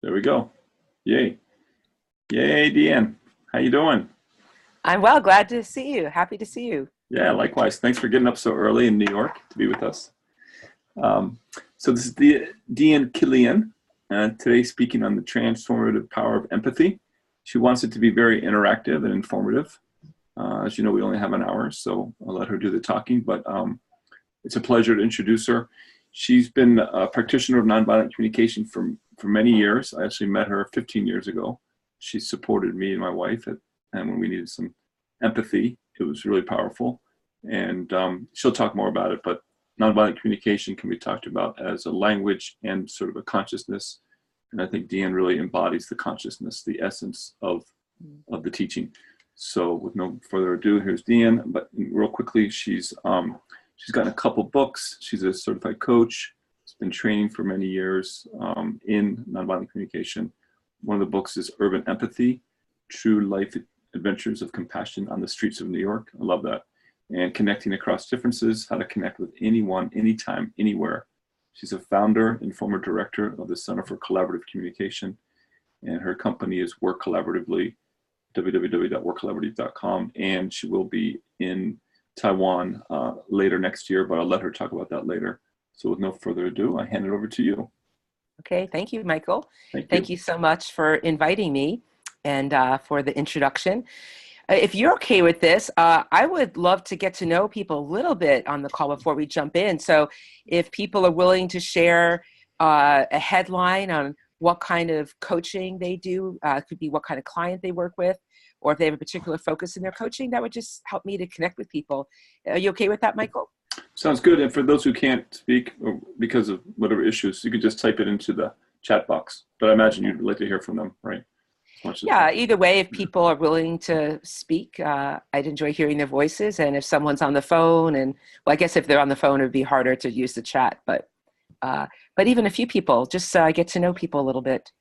There we go. Yay. Yay, Dian. How you doing? I'm well, glad to see you. Happy to see you. Yeah, likewise. Thanks for getting up so early in New York to be with us. Um, so this is Dian Killian, today speaking on the transformative power of empathy. She wants it to be very interactive and informative. As you know, we only have an hour, so I'll let her do the talking, but it's a pleasure to introduce her. She's been a practitioner of nonviolent communication for many years. I actually met her 15 years ago. She supported me and my wife and when we needed some empathy. It was really powerful. And she'll talk more about it, but nonviolent communication can be talked about as a language and sort of a consciousness. And I think Dian really embodies the consciousness, the essence of the teaching. So with no further ado, here's Dian. But real quickly, she's gotten a couple books. She's a certified coach. She's been training for many years in nonviolent communication. One of the books is Urban Empathy, True Life Adventures of Compassion on the Streets of New York. I love that. And Connecting Across Differences, How to Connect with Anyone, Anytime, Anywhere. She's a founder and former director of the Center for Collaborative Communication. And her company is Work Collaboratively, www.workcollaborative.com. And she will be in Taiwan later next year, but I'll let her talk about that later. So with no further ado, I hand it over to you. Okay, thank you, Michael. Thank you so much for inviting me and for the introduction. If you're okay with this, I would love to get to know people a little bit on the call before we jump in. So if people are willing to share a headline on what kind of coaching they do, it could be what kind of client they work with, or if they have a particular focus in their coaching, that would just help me to connect with people. Are you okay with that, Michael? Sounds good. And for those who can't speak or because of whatever issues, you could just type it into the chat box. But I imagine you'd like to hear from them, right? Yeah, either way, if people are willing to speak, I'd enjoy hearing their voices. And if someone's on the phone, and well, I guess if they're on the phone, it would be harder to use the chat. But even a few people, just get to know people a little bit.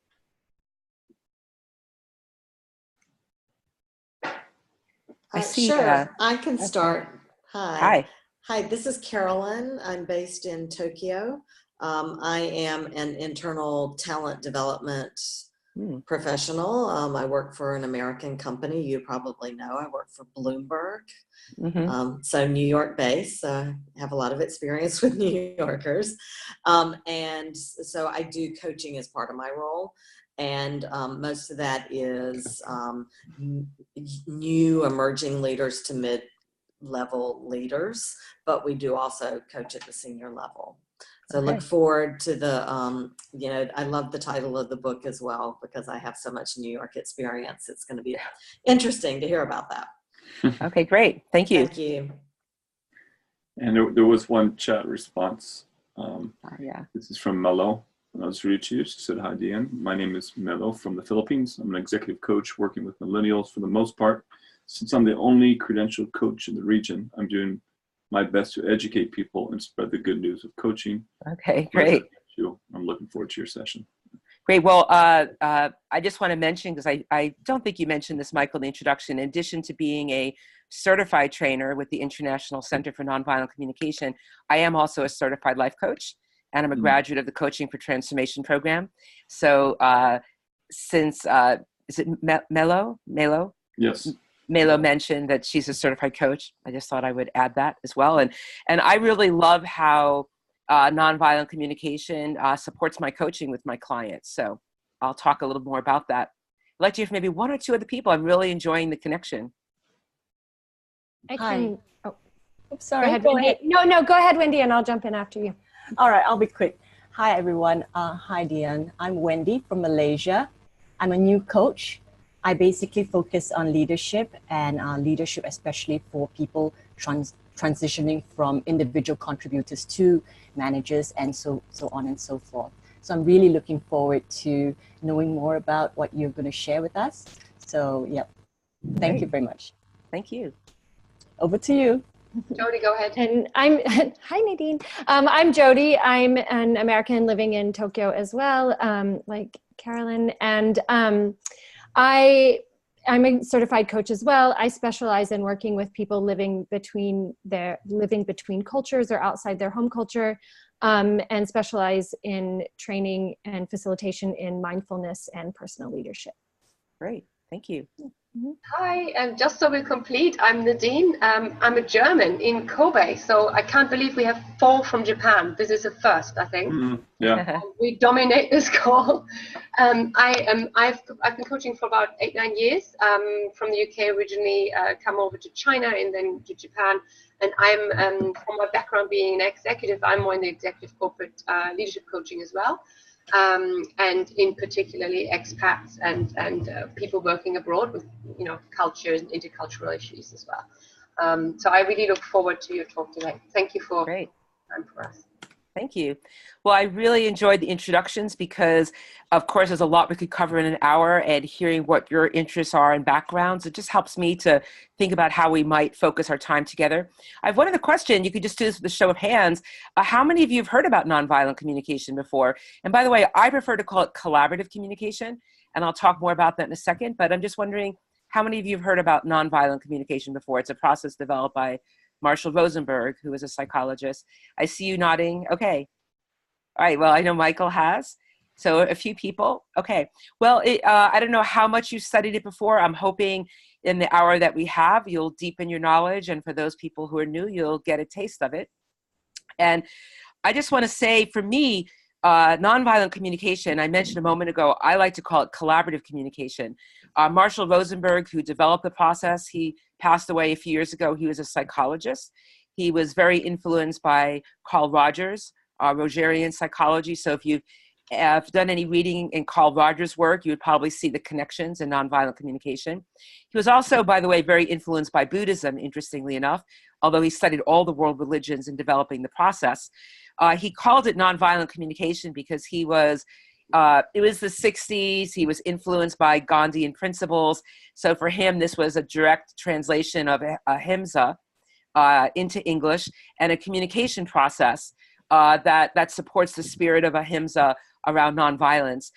I see. Sure, I can start. Hi. Hi, this is Carolyn. I'm based in Tokyo. I am an internal talent development professional. I work for an American company. You probably know I work for Bloomberg. So New York based, have a lot of experience with New Yorkers. And so I do coaching as part of my role. And most of that is new emerging leaders to mid-level leaders, but we do also coach at the senior level. So look forward to the, I love the title of the book as well, because I have so much New York experience. It's going to be interesting to hear about that. Okay, great. Thank you. Thank you. And there was one chat response. Yeah. This is from Mello. I'll just read it to you. She said, "Hi, Dian. My name is Mello from the Philippines. I'm an executive coach working with millennials for the most part. Since I'm the only credentialed coach in the region, I'm doing my best to educate people and spread the good news of coaching." Okay, great. I'm looking forward to your session. Great. Well, I just want to mention, because I don't think you mentioned this, Michael, in the introduction, in addition to being a certified trainer with the International Center for Nonviolent Communication, I am also a certified life coach, and I'm a graduate of the Coaching for Transformation program. So since, is it Melo? Yes. Melo mentioned that she's a certified coach, I just thought I would add that as well. And I really love how nonviolent communication supports my coaching with my clients. So I'll talk a little more about that. I'd like to hear from maybe one or two other people. I'm really enjoying the connection. Hi. Oh, oops, sorry. go ahead. No, go ahead, Wendy, and I'll jump in after you. All right, I'll be quick. Hi, everyone. Hi, Dian. I'm Wendy from Malaysia. I'm a new coach. I basically focus on leadership and leadership, especially for people transitioning from individual contributors to managers and so on and so forth. So I'm really looking forward to knowing more about what you're going to share with us. So, yep. Thank you very much. Thank you. Over to you. Jody, go ahead. And hi, Nadine. I'm Jody. I'm an American living in Tokyo as well, like Carolyn. And I'm a certified coach as well. I specialize in working with people living between cultures or outside their home culture. and specialize in training and facilitation in mindfulness and personal leadership. Great, thank you. Hi, and just so we're complete, I'm Nadine. I'm a German in Kobe, so I can't believe we have 4 from Japan. This is a first, I think. Yeah. We dominate this call. I've been coaching for about 8-9 years. From the UK originally, come over to China and then to Japan. And I'm from my background being an executive, I'm more in the executive corporate leadership coaching as well. And in particularly expats and people working abroad with culture and intercultural issues as well. So I really look forward to your talk today. Thank you for Great. time for us. Thank you. Well, I really enjoyed the introductions because, of course, there's a lot we could cover in an hour, and hearing what your interests are and backgrounds, it just helps me to think about how we might focus our time together. I have one other question. You could just do this with a show of hands. How many of you have heard about nonviolent communication before? And by the way, I prefer to call it collaborative communication, and I'll talk more about that in a second, but I'm just wondering how many of you have heard about nonviolent communication before? It's a process developed by Marshall Rosenberg, who is a psychologist. I see you nodding. Okay. All right. Well, I know Michael has. So a few people. Okay. Well, I don't know how much you studied it before. I'm hoping in the hour that we have, you'll deepen your knowledge. And for those people who are new, you'll get a taste of it. And I just want to say, for me, nonviolent communication, I mentioned a moment ago, I like to call it collaborative communication. Marshall Rosenberg, who developed the process, he passed away a few years ago. He was a psychologist. He was very influenced by Carl Rogers, Rogerian psychology. So if you've done any reading in Carl Rogers' work, you would probably see the connections in nonviolent communication. He was also, by the way, very influenced by Buddhism, interestingly enough, although he studied all the world religions in developing the process. He called it nonviolent communication because he was, it was the 60s. He was influenced by Gandhian principles. So for him, this was a direct translation of ahimsa into English, and a communication process that supports the spirit of ahimsa around nonviolence.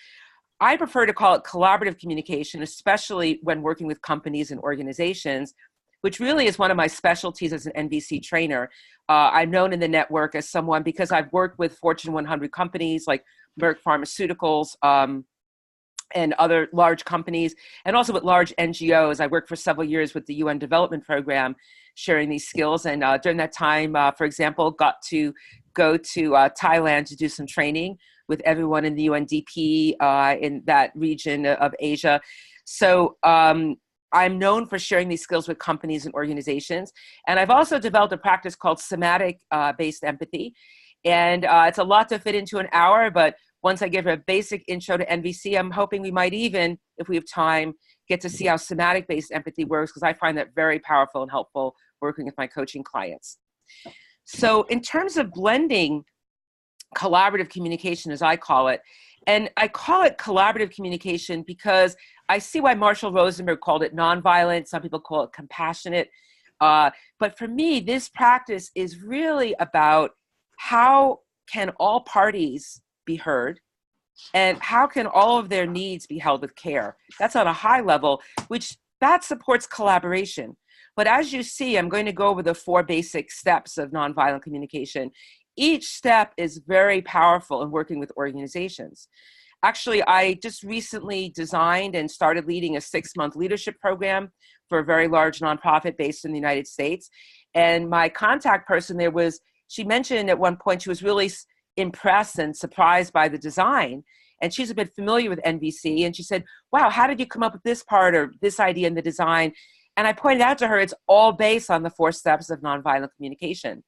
I prefer to call it collaborative communication, especially when working with companies and organizations, which really is one of my specialties as an NVC trainer. I'm known in the network as someone, because I've worked with Fortune 100 companies like Merck Pharmaceuticals and other large companies, and also with large NGOs. I worked for several years with the UN Development Program, sharing these skills. And during that time, for example, got to go to Thailand to do some training with everyone in the UNDP in that region of Asia. So I'm known for sharing these skills with companies and organizations. And I've also developed a practice called somatic-based empathy. And it's a lot to fit into an hour, but once I give a basic intro to NVC, I'm hoping we might even, if we have time, get to see how somatic-based empathy works, because I find that very powerful and helpful working with my coaching clients. So in terms of blending collaborative communication, as I call it, and I call it collaborative communication because I see why Marshall Rosenberg called it nonviolent. Some people call it compassionate. But for me, this practice is really about how can all parties be heard, and how can all of their needs be held with care. That's on a high level, which that supports collaboration. But as you see, I'm going to go over the 4 basic steps of nonviolent communication. Each step is very powerful in working with organizations. Actually, I just recently designed and started leading a 6-month leadership program for a very large nonprofit based in the United States. And my contact person there she mentioned at one point she was really impressed and surprised by the design. And she's a bit familiar with NVC. And she said, wow, how did you come up with this part or this idea in the design? And I pointed out to her, it's all based on the 4 steps of nonviolent communication.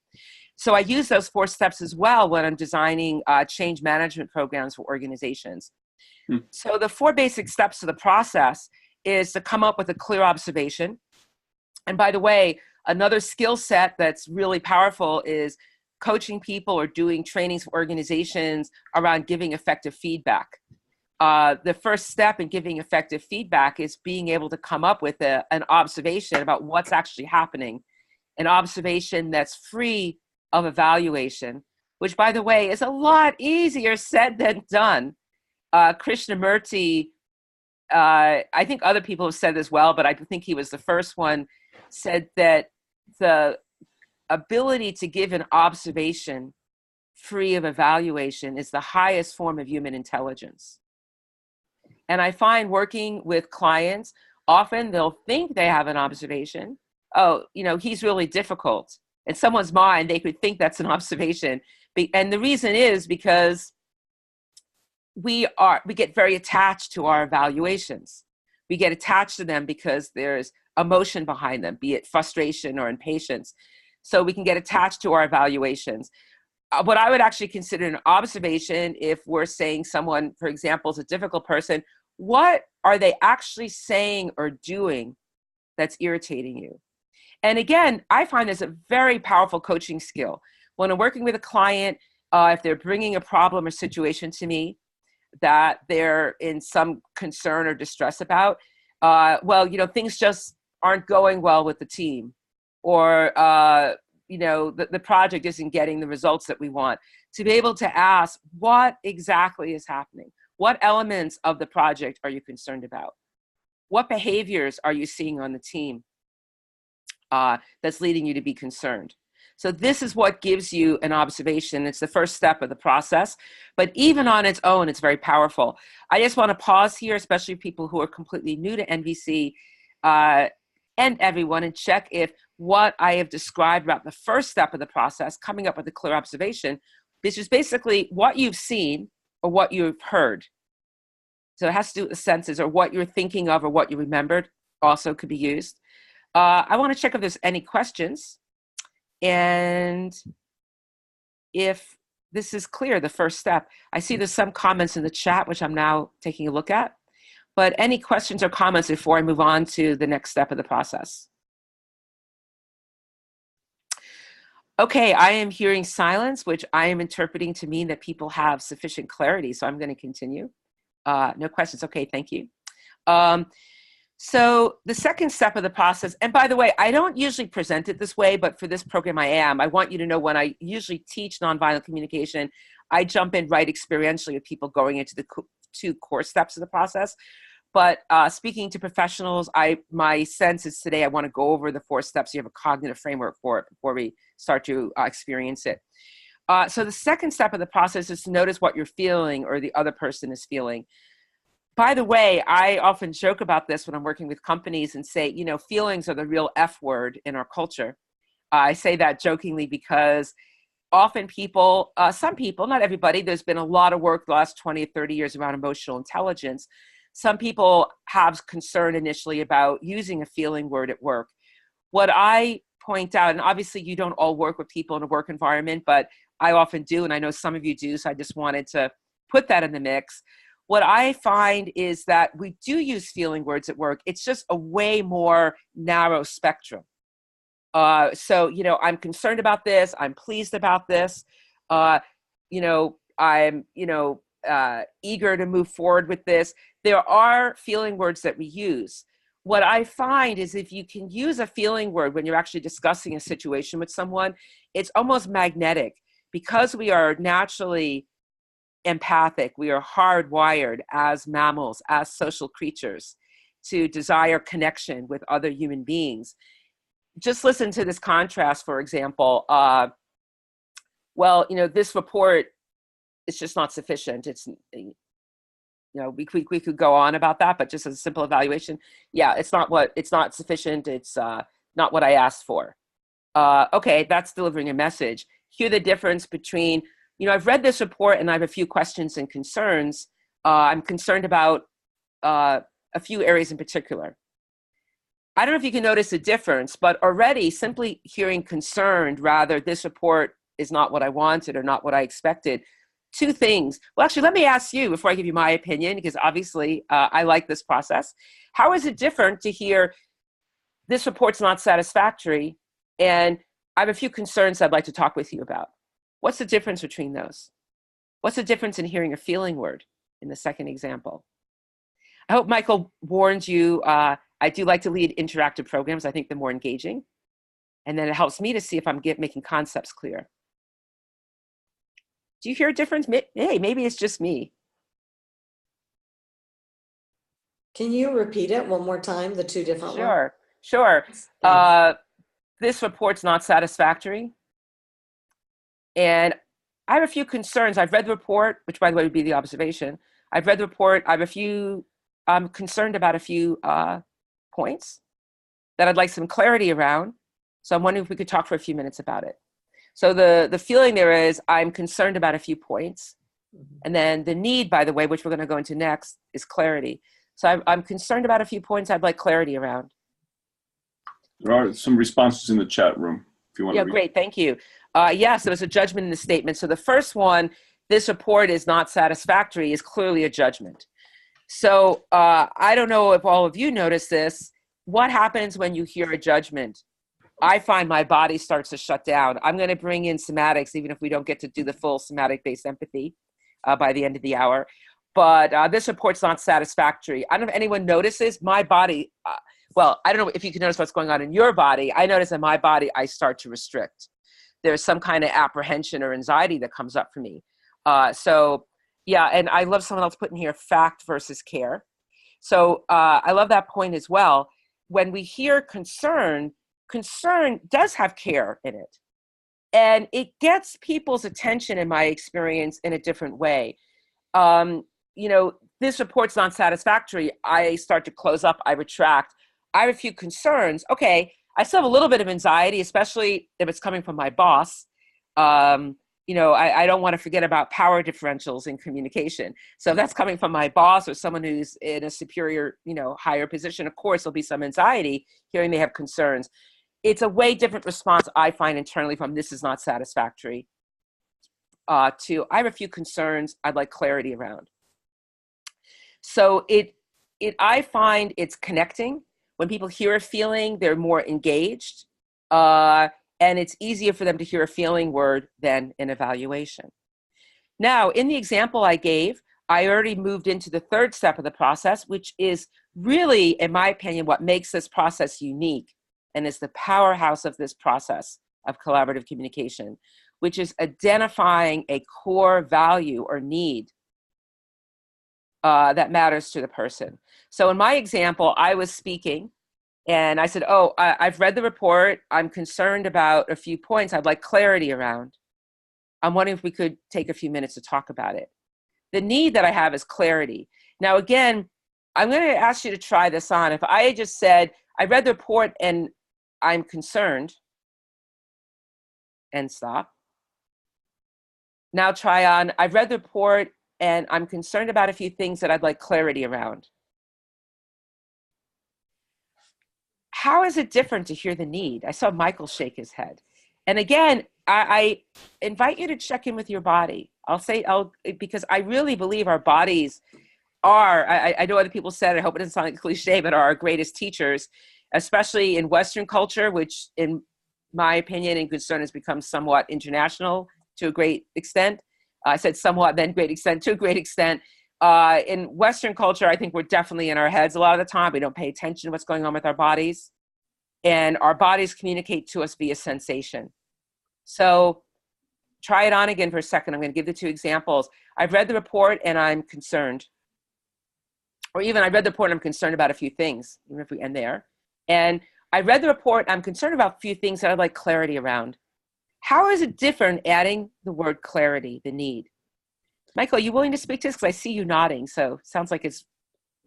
So I use those 4 steps as well when I'm designing change management programs for organizations. So the 4 basic steps of the process is to come up with a clear observation. And by the way, another skill set that's really powerful is coaching people or doing trainings for organizations around giving effective feedback. The first step in giving effective feedback is being able to come up with an observation about what's actually happening, an observation that's free of evaluation, which, by the way, is a lot easier said than done. Krishnamurti, I think other people have said as well, but I think he was the first one, said that the ability to give an observation free of evaluation is the highest form of human intelligence. And I find working with clients, often they'll think they have an observation. Oh, you know, he's really difficult. In someone's mind, they could think that's an observation. And the reason is because we get very attached to our evaluations. We get attached to them because there's emotion behind them, be it frustration or impatience. So we can get attached to our evaluations. What I would actually consider an observation, if we're saying someone, for example, is a difficult person, what are they actually saying or doing that's irritating you? And again, I find this a very powerful coaching skill. When I'm working with a client, if they're bringing a problem or situation to me that they're in some concern or distress about, well, you know, things just aren't going well with the team, or you know, the project isn't getting the results that we want, to be able to ask, what exactly is happening? What elements of the project are you concerned about? What behaviors are you seeing on the team that's leading you to be concerned? So this is what gives you an observation. It's the first step of the process, but even on its own, it's very powerful. I just want to pause here, especially people who are completely new to NVC, and everyone, and check if what I have described about the first step of the process, coming up with a clear observation, which is basically what you've seen or what you've heard. So it has to do with the senses, or what you're thinking of or what you remembered also could be used. I want to check if there's any questions. And if this is clear, the first step. I see there's some comments in the chat, which I'm now taking a look at. But any questions or comments before I move on to the next step of the process? Okay, I am hearing silence, which I am interpreting to mean that people have sufficient clarity. So I'm going to continue. No questions. Okay, thank you. So the second step of the process, and by the way, I don't usually present it this way, but for this program I am. I want you to know when I usually teach nonviolent communication, I jump in right experientially with people going into the two core steps of the process. But speaking to professionals, my sense is today I want to go over the 4 steps. So you have a cognitive framework for it before we start to experience it. So the second step of the process is to notice what you're feeling or the other person is feeling. By the way, I often joke about this when I'm working with companies and say, you know, feelings are the real F word in our culture. I say that jokingly because often people, some people, not everybody, there's been a lot of work the last 20 or 30 years around emotional intelligence. Some people have concern initially about using a feeling word at work. What I point out, and obviously you don't all work with people in a work environment, but I often do, and I know some of you do, so I just wanted to put that in the mix. What I find is that we do use feeling words at work. It's just a way more narrow spectrum. So, you know, I'm concerned about this. I'm pleased about this. You know, I'm, you know, eager to move forward with this. There are feeling words that we use. What I find is if you can use a feeling word when you're actually discussing a situation with someone, it's almost magnetic because we are naturally empathic. We are hardwired as mammals, as social creatures, to desire connection with other human beings. Just listen to this contrast, for example. Well, you know, this report is just not sufficient. It's, you know, we could go on about that, but just as a simple evaluation, yeah, it's not sufficient. It's not what I asked for. Okay, that's delivering a message. Hear the difference between, you know, I've read this report and I have a few questions and concerns. I'm concerned about a few areas in particular. I don't know if you can notice a difference, but already simply hearing concerned rather, this report is not what I wanted or not what I expected. 2 things. Well, actually, let me ask you before I give you my opinion, because obviously I like this process. How is it different to hear this report's not satisfactory and I have a few concerns I'd like to talk with you about? What's the difference between those? What's the difference in hearing a feeling word in the second example? I hope Michael warned you. I do like to lead interactive programs. I think they're more engaging. And then it helps me to see if I'm making concepts clear. Do you hear a difference? Hey, maybe it's just me. Can you repeat it one more time, the 2 different ones? Sure. This report's not satisfactory. And I have a few concerns. I've read the report, which by the way would be the observation. I've read the report. I'm concerned about a few points that I'd like some clarity around. So I'm wondering if we could talk for a few minutes about it. So the feeling there is I'm concerned about a few points. And then the need, by the way, which we're going to go into next, is clarity. So I'm concerned about a few points I'd like clarity around. There are some responses in the chat room, if you want to read. Great, thank you. Yes, there was a judgment in the statement. So the first one, this report is not satisfactory, is clearly a judgment. So I don't know if all of you notice this. What happens when you hear a judgment? I find my body starts to shut down. I'm going to bring in somatics, even if we don't get to do the full somatic-based empathy by the end of the hour. But this report's not satisfactory. I don't know if anyone notices my body. Well, I don't know if you can notice what's going on in your body. I notice in my body, I start to restrict. There's some kind of apprehension or anxiety that comes up for me. So yeah, and I love someone else putting here, fact versus care. So I love that point as well. When we hear concern does have care in it. And it gets people's attention, in my experience, in a different way. This report's not satisfactory. I start to close up, I retract. I have a few concerns. Okay, I still have a little bit of anxiety, especially if it's coming from my boss. I don't want to forget about power differentials in communication. So if that's coming from my boss or someone who's in a superior, higher position, of course, there'll be some anxiety hearing they have concerns. It's a way different response I find internally from this is not satisfactory to I have a few concerns I'd like clarity around. So I find it's connecting. When people hear a feeling, they're more engaged. And it's easier for them to hear a feeling word than an evaluation. Now, in the example I gave, I already moved into the third step of the process, which is really, in my opinion, what makes this process unique and is the powerhouse of this process of collaborative communication, which is identifying a core value or need that matters to the person. So in my example, I was speaking and I said, I've read the report. I'm concerned about a few points I'd like clarity around. I'm wondering if we could take a few minutes to talk about it. The need that I have is clarity. Now, again, I'm going to ask you to try this on. If I just said, I read the report and I'm concerned, and stop. Now try on, I've read the report and I'm concerned about a few things that I'd like clarity around. How is it different to hear the need? I saw Michael shake his head. And again, I invite you to check in with your body. Because I really believe our bodies are, I know other people said, I hope it doesn't sound like a cliche, but are our greatest teachers, especially in Western culture, which in my opinion and concern has become somewhat international to a great extent. I said somewhat, then great extent, to a great extent. In Western culture, I think we're definitely in our heads a lot of the time. We don't pay attention to what's going on with our bodies. And our bodies communicate to us via sensation. So try it on again for a second. I'm going to give the two examples. I've read the report and I'm concerned. Or even I read the report and I'm concerned about a few things, even if we end there. And I read the report, I'm concerned about a few things that I'd like clarity around. How is it different adding the word clarity, the need? Michael, are you willing to speak to this? Because I see you nodding, so sounds like it's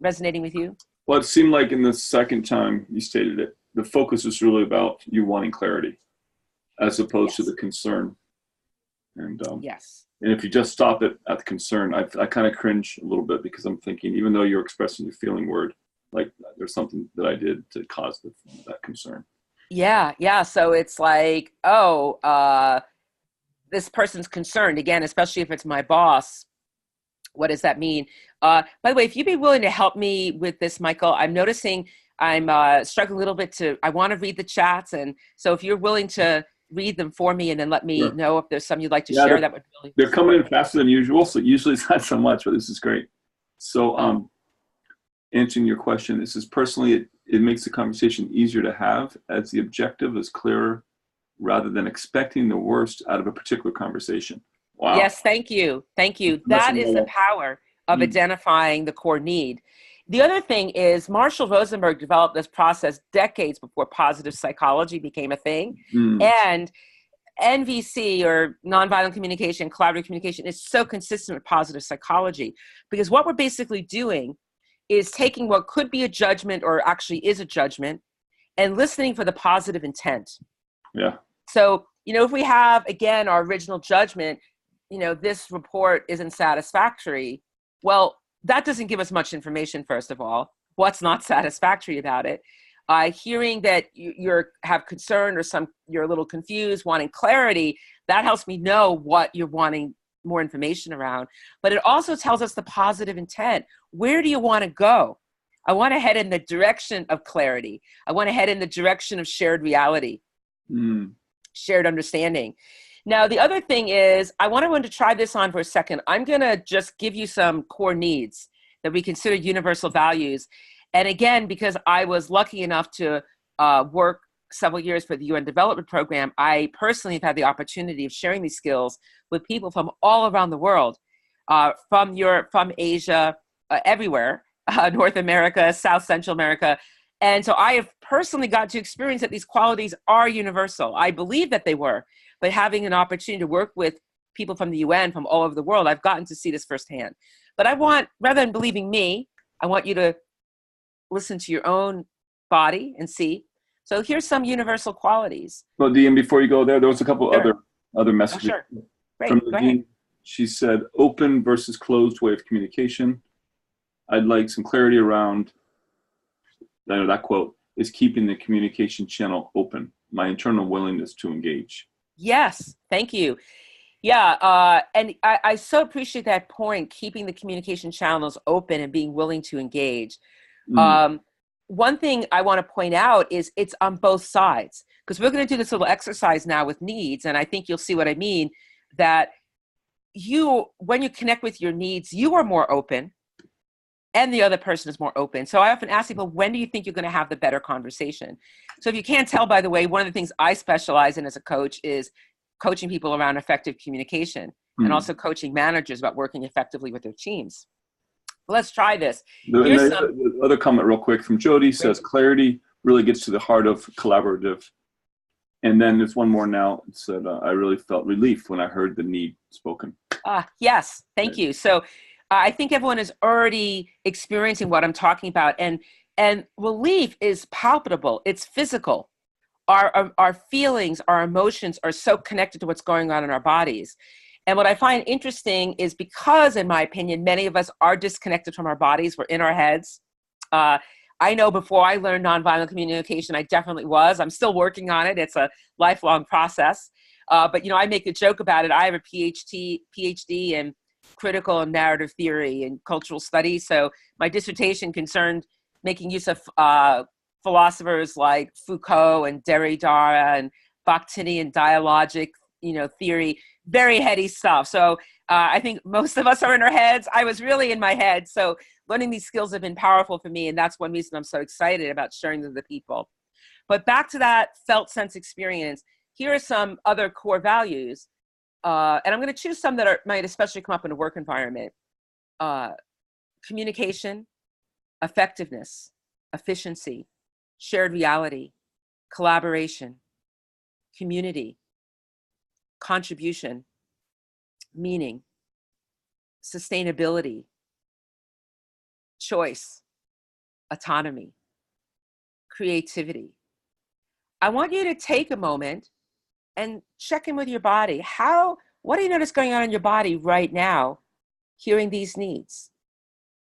resonating with you. Well, it seemed like in the second time you stated it, the focus was really about you wanting clarity as opposed to the concern. And yes. And if you just stop it at the concern, I kind of cringe a little bit because I'm thinking, even though you're expressing your feeling word, like there's something that I did to cause that concern. Yeah. So it's like, this person's concerned, again, especially if it's my boss. What does that mean? By the way, if you'd be willing to help me with this, Michael, I'm noticing I'm struggling a little bit I want to read the chats. And so if you're willing to read them for me and then let me know if there's some you'd like to share, that would really. They're coming in faster than usual. So usually it's not so much, but this is great. So answering your question, this is personally, it makes the conversation easier to have as the objective is clearer rather than expecting the worst out of a particular conversation. Wow. Yes, thank you. That is the power of identifying the core need. The other thing is Marshall Rosenberg developed this process decades before positive psychology became a thing. And NVC, or nonviolent communication, collaborative communication, is so consistent with positive psychology, because what we're basically doing is taking what could be a judgment, or actually is a judgment, and listening for the positive intent. Yeah. So, if we have, again, our original judgment, this report isn't satisfactory, well, that doesn't give us much information, first of all. What's not satisfactory about it? Hearing that you have concern, or you're a little confused, wanting clarity, that helps me know what you're wanting more information around. But it also tells us the positive intent. Where do you want to go? I want to head in the direction of clarity. I want to head in the direction of shared reality, shared understanding. Now, the other thing is, I want to try this on for a second. I'm going to just give you some core needs that we consider universal values. And again, because I was lucky enough to work several years for the UN Development Program, I personally have had the opportunity of sharing these skills with people from all around the world, from Europe, from Asia, everywhere, North America, South Central America. And so I have personally got to experience that these qualities are universal. I believe that they were, but having an opportunity to work with people from the UN from all over the world, I've gotten to see this firsthand. But I want, rather than believing me, I want you to listen to your own body and see. So here's some universal qualities. Well, Dian, before you go there was a couple other messages. Sure. Great. From Go ahead. Nadine. She said, open versus closed way of communication. I'd like some clarity around, that quote, is keeping the communication channel open, my internal willingness to engage. Yes, thank you. Yeah, and I so appreciate that point, keeping the communication channels open and being willing to engage. One thing I want to point out is it's on both sides, because we're going to do this little exercise now with needs, and I think you'll see what I mean, that when you connect with your needs, you are more open, and the other person is more open. So I often ask people, when do you think you're going to have the better conversation? So if you can't tell, by the way, one of the things I specialize in as a coach is coaching people around effective communication, and also coaching managers about working effectively with their teams. Let's try this. The other comment real quick from Jody says, clarity really gets to the heart of collaborative. And then there's one more now. It said, I really felt relief when I heard the need spoken. Yes, thank you. So I think everyone is already experiencing what I'm talking about. And relief is palpable. It's physical. Our feelings, our emotions are so connected to what's going on in our bodies. And what I find interesting is, because, in my opinion, many of us are disconnected from our bodies. We're in our heads. I know before I learned nonviolent communication, I definitely was. I'm still working on it. It's a lifelong process. But, I make a joke about it. I have a PhD in critical and narrative theory and cultural studies. So my dissertation concerned making use of philosophers like Foucault and Derrida and Bakhtinian dialogic, theory, very heady stuff. So I think most of us are in our heads. I was really in my head. So learning these skills have been powerful for me. And that's one reason I'm so excited about sharing them with people. But back to that felt sense experience, here are some other core values. And I'm going to choose some that might especially come up in a work environment. Communication, effectiveness, efficiency, shared reality, collaboration, community, contribution, meaning, sustainability, choice, autonomy, creativity. I want you to take a moment and check in with your body. What do you notice going on in your body right now, hearing these needs?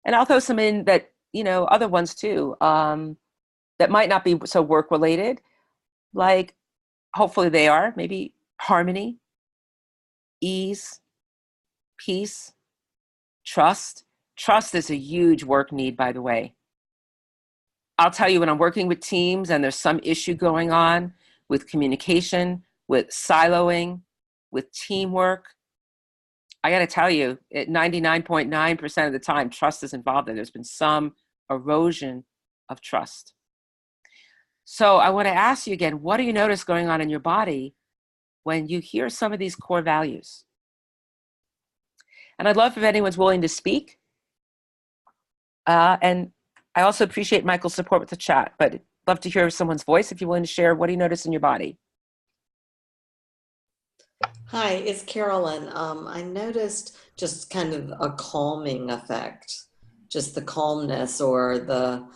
And I'll throw some in that, other ones too, that might not be so work related, like hopefully they are, maybe harmony, ease, peace, trust. Trust is a huge work need, by the way. I'll tell you, when I'm working with teams and there's some issue going on with communication, with siloing, with teamwork, I got to tell you, at 99.9% of the time, trust is involved, and there's been some erosion of trust. So I want to ask you again, what do you notice going on in your body when you hear some of these core values? And I'd love if anyone's willing to speak. And I also appreciate Michael's support with the chat, but I'd love to hear someone's voice if you're willing to share. What do you notice in your body? Hi, it's Carolyn. I noticed just kind of a calming effect, just the calmness or the,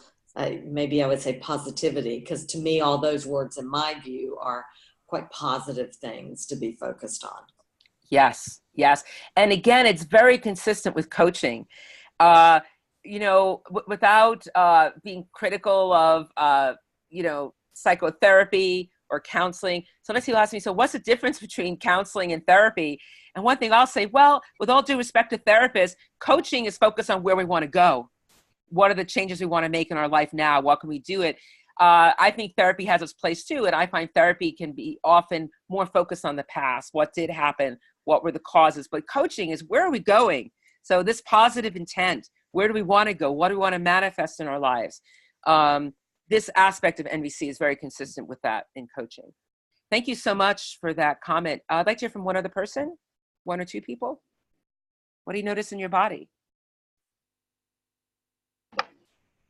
maybe I would say positivity, because to me, all those words in my view are quite positive things to be focused on. Yes, yes. And again, it's very consistent with coaching. Uh, without being critical of, psychotherapy or counseling. Sometimes people ask me, so what's the difference between counseling and therapy? And one thing I'll say, well, with all due respect to therapists, coaching is focused on where we want to go. What are the changes we want to make in our life now? What can we do it? I think therapy has its place too. And I find therapy can be often more focused on the past. What did happen? What were the causes? But coaching is, where are we going? So this positive intent, where do we want to go? What do we want to manifest in our lives? This aspect of NVC is very consistent with that in coaching. Thank you so much for that comment. I'd like to hear from one other person, one or two people. What do you notice in your body?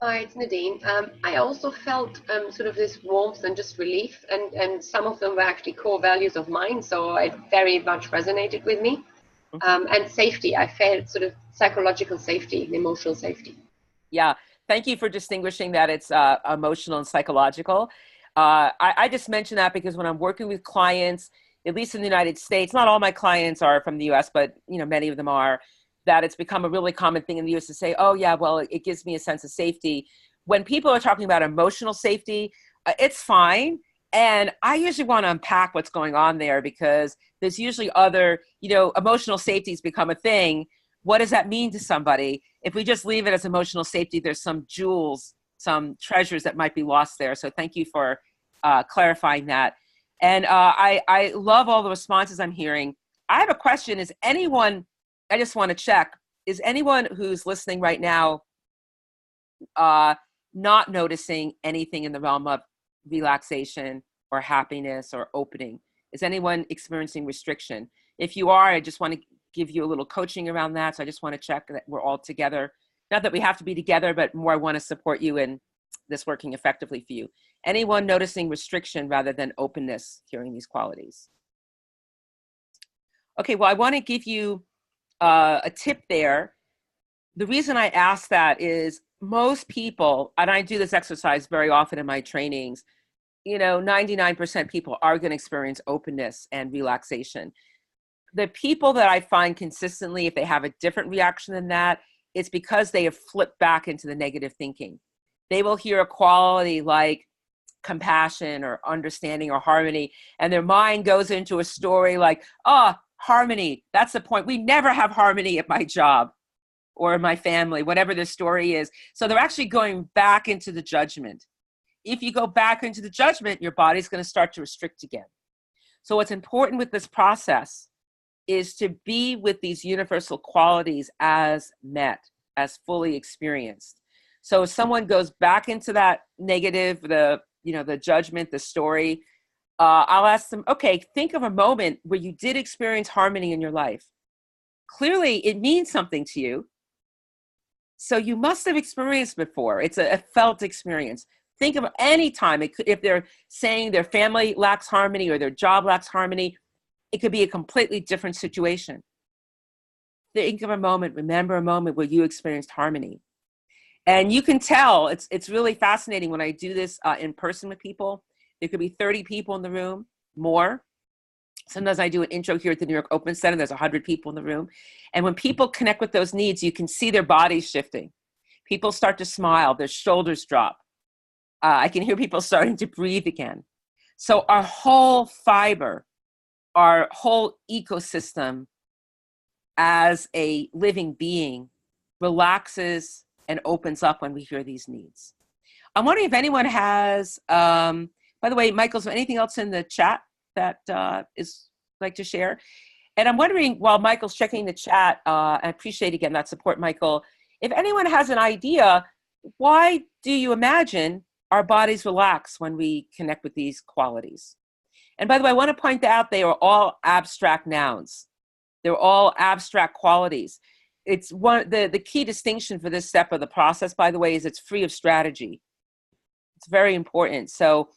Hi, it's Nadine. I also felt sort of this warmth and just relief, and some of them were actually core values of mine, so it very much resonated with me. And safety, I felt sort of psychological safety, emotional safety. Yeah, thank you for distinguishing that it's emotional and psychological. I just mention that because when I'm working with clients, at least in the United States, not all my clients are from the US, but many of them are, that it's become a really common thing in the US to say, oh yeah, well, it gives me a sense of safety. When people are talking about emotional safety, it's fine. And I usually want to unpack what's going on there, because there's usually other, emotional safety's become a thing. What does that mean to somebody? If we just leave it as emotional safety, there's some jewels, some treasures that might be lost there. So thank you for clarifying that. And I love all the responses I'm hearing. I have a question. Is anyone, I just want to check, is anyone who's listening right now not noticing anything in the realm of relaxation or happiness or opening? Is anyone experiencing restriction? If you are, I just want to give you a little coaching around that. So I just want to check that we're all together. Not that we have to be together, but more I want to support you in this working effectively for you. Anyone noticing restriction rather than openness, hearing these qualities? Okay, well, I want to give you a tip there. The reason I ask that is most people, and I do this exercise very often in my trainings, 99% people are going to experience openness and relaxation. The people that I find consistently, if they have a different reaction than that, it's because they have flipped back into the negative thinking. They will hear a quality like compassion or understanding or harmony, and their mind goes into a story like, oh, harmony, that's the point. We never have harmony at my job or in my family, whatever the story is. So they're actually going back into the judgment. If you go back into the judgment, your body's going to start to restrict again. So what's important with this process is to be with these universal qualities as met, as fully experienced. So if someone goes back into that negative, the judgment, the story, I'll ask them, okay, think of a moment where you did experience harmony in your life. Clearly, it means something to you. So you must have experienced before. It's a felt experience. Think of any time. If they're saying their family lacks harmony or their job lacks harmony, it could be a completely different situation. Think of a moment, remember a moment where you experienced harmony. And you can tell, it's really fascinating when I do this in person with people. There could be 30 people in the room, more. Sometimes I do an intro here at the New York Open Center. There's 100 people in the room. And when people connect with those needs, you can see their bodies shifting. People start to smile, their shoulders drop. I can hear people starting to breathe again. So our whole fiber, our whole ecosystem as a living being relaxes and opens up when we hear these needs. I'm wondering if anyone has, by the way, Michael, is there anything else in the chat that is like to share? And I'm wondering, while Michael's checking the chat, I appreciate again that support, Michael, if anyone has an idea, why do you imagine our bodies relax when we connect with these qualities? And by the way, I want to point out they are all abstract nouns. They're all abstract qualities. It's the key distinction for this step of the process, by the way, is it's free of strategy. It's very important. So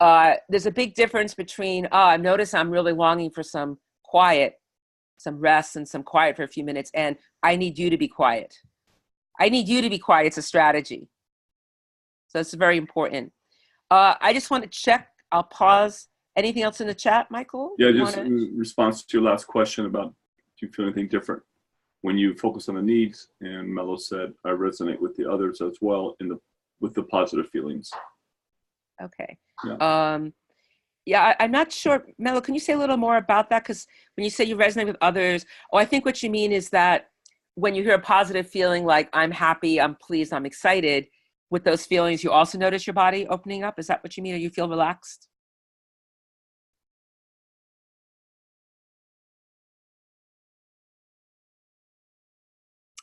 there's a big difference between, I notice I'm really longing for some quiet, some rest and some quiet for a few minutes. And I need you to be quiet. I need you to be quiet. It's a strategy. So it's very important. I just want to check. I'll pause. Anything else in the chat, Michael? Yeah, just in response to your last question about do you feel anything different when you focus on the needs, and Mello said, I resonate with the others as well with the positive feelings. Okay. Yeah. Yeah, I'm not sure. Mello, can you say a little more about that? Because when you say you resonate with others, I think what you mean is that when you hear a positive feeling like I'm happy, I'm pleased, I'm excited, with those feelings, you also notice your body opening up? Is that what you mean? Or you feel relaxed?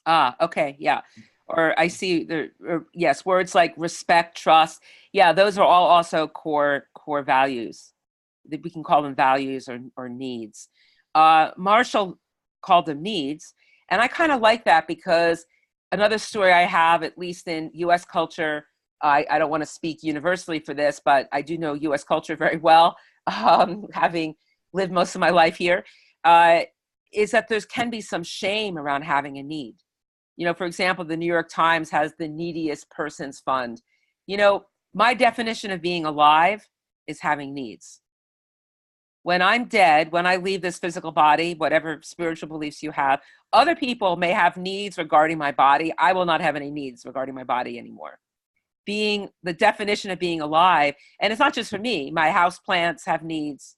Ah, okay, yeah. Or I see yes, words like respect, trust. Yeah, those are all also core values. We can call them values or needs. Marshall called them needs. And I kind of like that because another story I have, at least in US culture, I don't want to speak universally for this, but I do know US culture very well, having lived most of my life here, is that there can be some shame around having a need. You know, for example, the New York Times has the neediest persons fund. You know, my definition of being alive is having needs. When I'm dead, when I leave this physical body, whatever spiritual beliefs you have, other people may have needs regarding my body. I will not have any needs regarding my body anymore. Being the definition of being alive, and it's not just for me, my house plants have needs.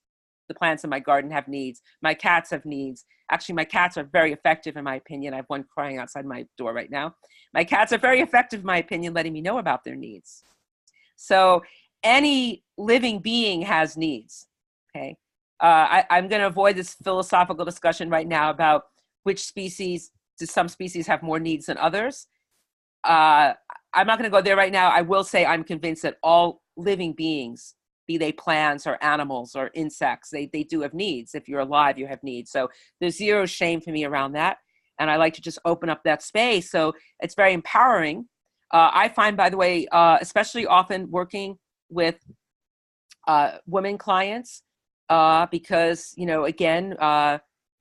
The plants in my garden have needs. My cats have needs. Actually, my cats are very effective, in my opinion. I have one crying outside my door right now. My cats are very effective, in my opinion, letting me know about their needs. So any living being has needs, okay? I'm going to avoid this philosophical discussion right now about which species, do some species have more needs than others? I'm not going to go there right now. I will say I'm convinced that all living beings, be they plants or animals or insects, they do have needs. If you're alive, you have needs. So there's zero shame for me around that. And I like to just open up that space. So it's very empowering. I find, by the way, especially often working with women clients, because, you know, again,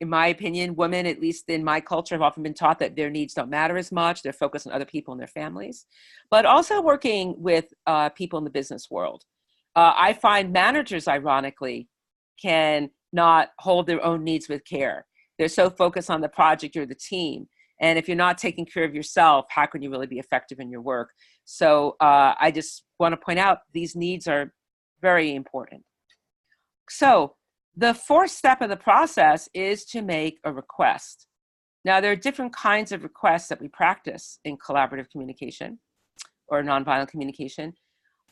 in my opinion, women, at least in my culture, have often been taught that their needs don't matter as much. They're focused on other people and their families. But also working with people in the business world. I find managers, ironically, can not hold their own needs with care. They're so focused on the project or the team. And if you're not taking care of yourself, how can you really be effective in your work? So I just want to point out these needs are very important. So the fourth step of the process is to make a request. Now, there are different kinds of requests that we practice in collaborative communication or nonviolent communication.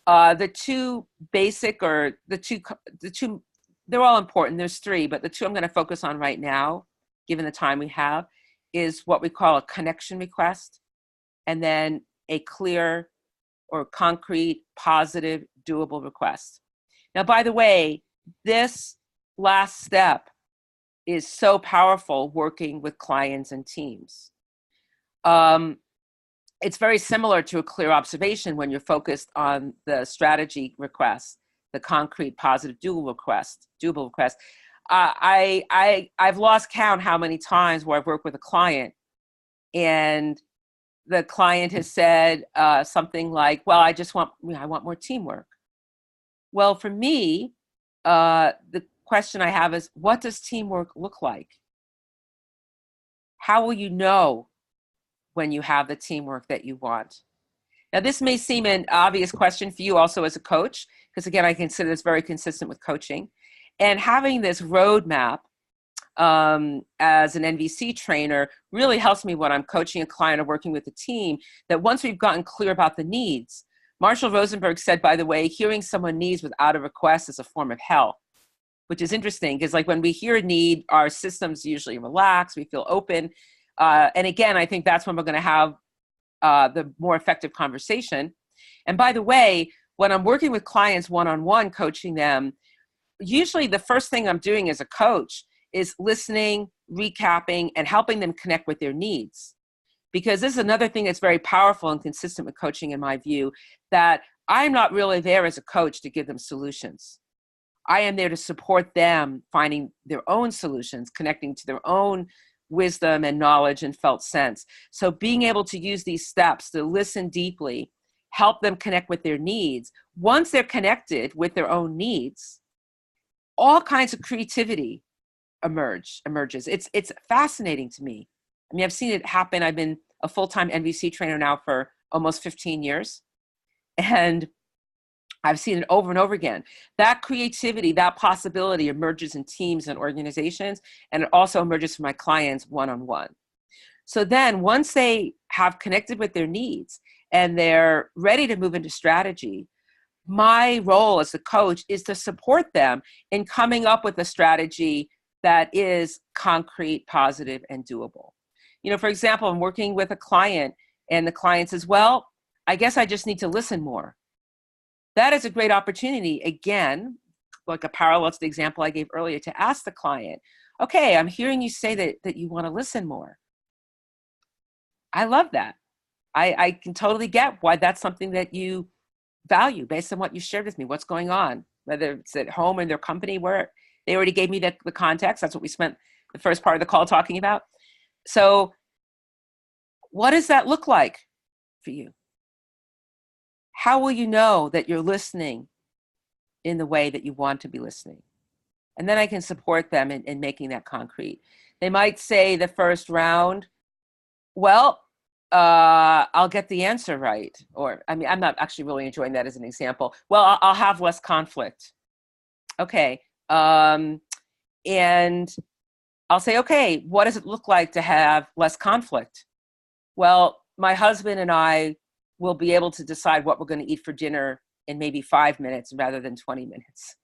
The two basic, or the two, they're all important. There's three, but the two I'm going to focus on right now, given the time we have, is what we call a connection request, and then a clear or concrete, positive, doable request. Now, by the way, this last step is so powerful working with clients and teams. It's very similar to a clear observation when you're focused on the strategy request, the concrete, positive, doable request. I've lost count how many times where I've worked with a client and the client has said something like, well, I want more teamwork. Well, for me, the question I have is, what does teamwork look like? How will you know when you have the teamwork that you want? Now, this may seem an obvious question for you also as a coach, because again, I consider this very consistent with coaching. And having this roadmap as an NVC trainer really helps me when I'm coaching a client or working with a team, that once we've gotten clear about the needs. Marshall Rosenberg said, by the way, hearing someone needs without a request is a form of hell, which is interesting because like when we hear a need, our systems usually relax, we feel open. And again, I think that's when we're going to have the more effective conversation. And by the way, when I'm working with clients one-on-one, coaching them, usually the first thing I'm doing as a coach is listening, recapping, and helping them connect with their needs. Because this is another thing that's very powerful and consistent with coaching in my view, that I'm not really there as a coach to give them solutions. I am there to support them finding their own solutions, connecting to their own wisdom and knowledge and felt sense. So being able to use these steps to listen deeply, help them connect with their needs. Once they're connected with their own needs, all kinds of creativity emerges. It's fascinating to me. I mean, I've seen it happen. I've been a full-time NVC trainer now for almost 15 years. And I've seen it over and over again. That creativity, that possibility emerges in teams and organizations, and it also emerges for my clients one-on-one. So then once they have connected with their needs and they're ready to move into strategy, my role as a coach is to support them in coming up with a strategy that is concrete, positive, and doable. You know, for example, I'm working with a client and the client says, well, I guess I just need to listen more. That is a great opportunity, again, like a parallel to the example I gave earlier, to ask the client, okay, I'm hearing you say that you want to listen more. I love that. I can totally get why that's something that you value based on what you shared with me, what's going on, whether it's at home or in their company, where they already gave me the context. That's what we spent the first part of the call talking about. So what does that look like for you? How will you know that you're listening in the way that you want to be listening? And then I can support them in making that concrete. They might say the first round, well, I'll get the answer right. Or, I mean, I'm not actually really enjoying that as an example. Well, I'll have less conflict. Okay. And I'll say, okay, what does it look like to have less conflict? Well, my husband and I will be able to decide what we're going to eat for dinner in maybe 5 minutes rather than 20 minutes.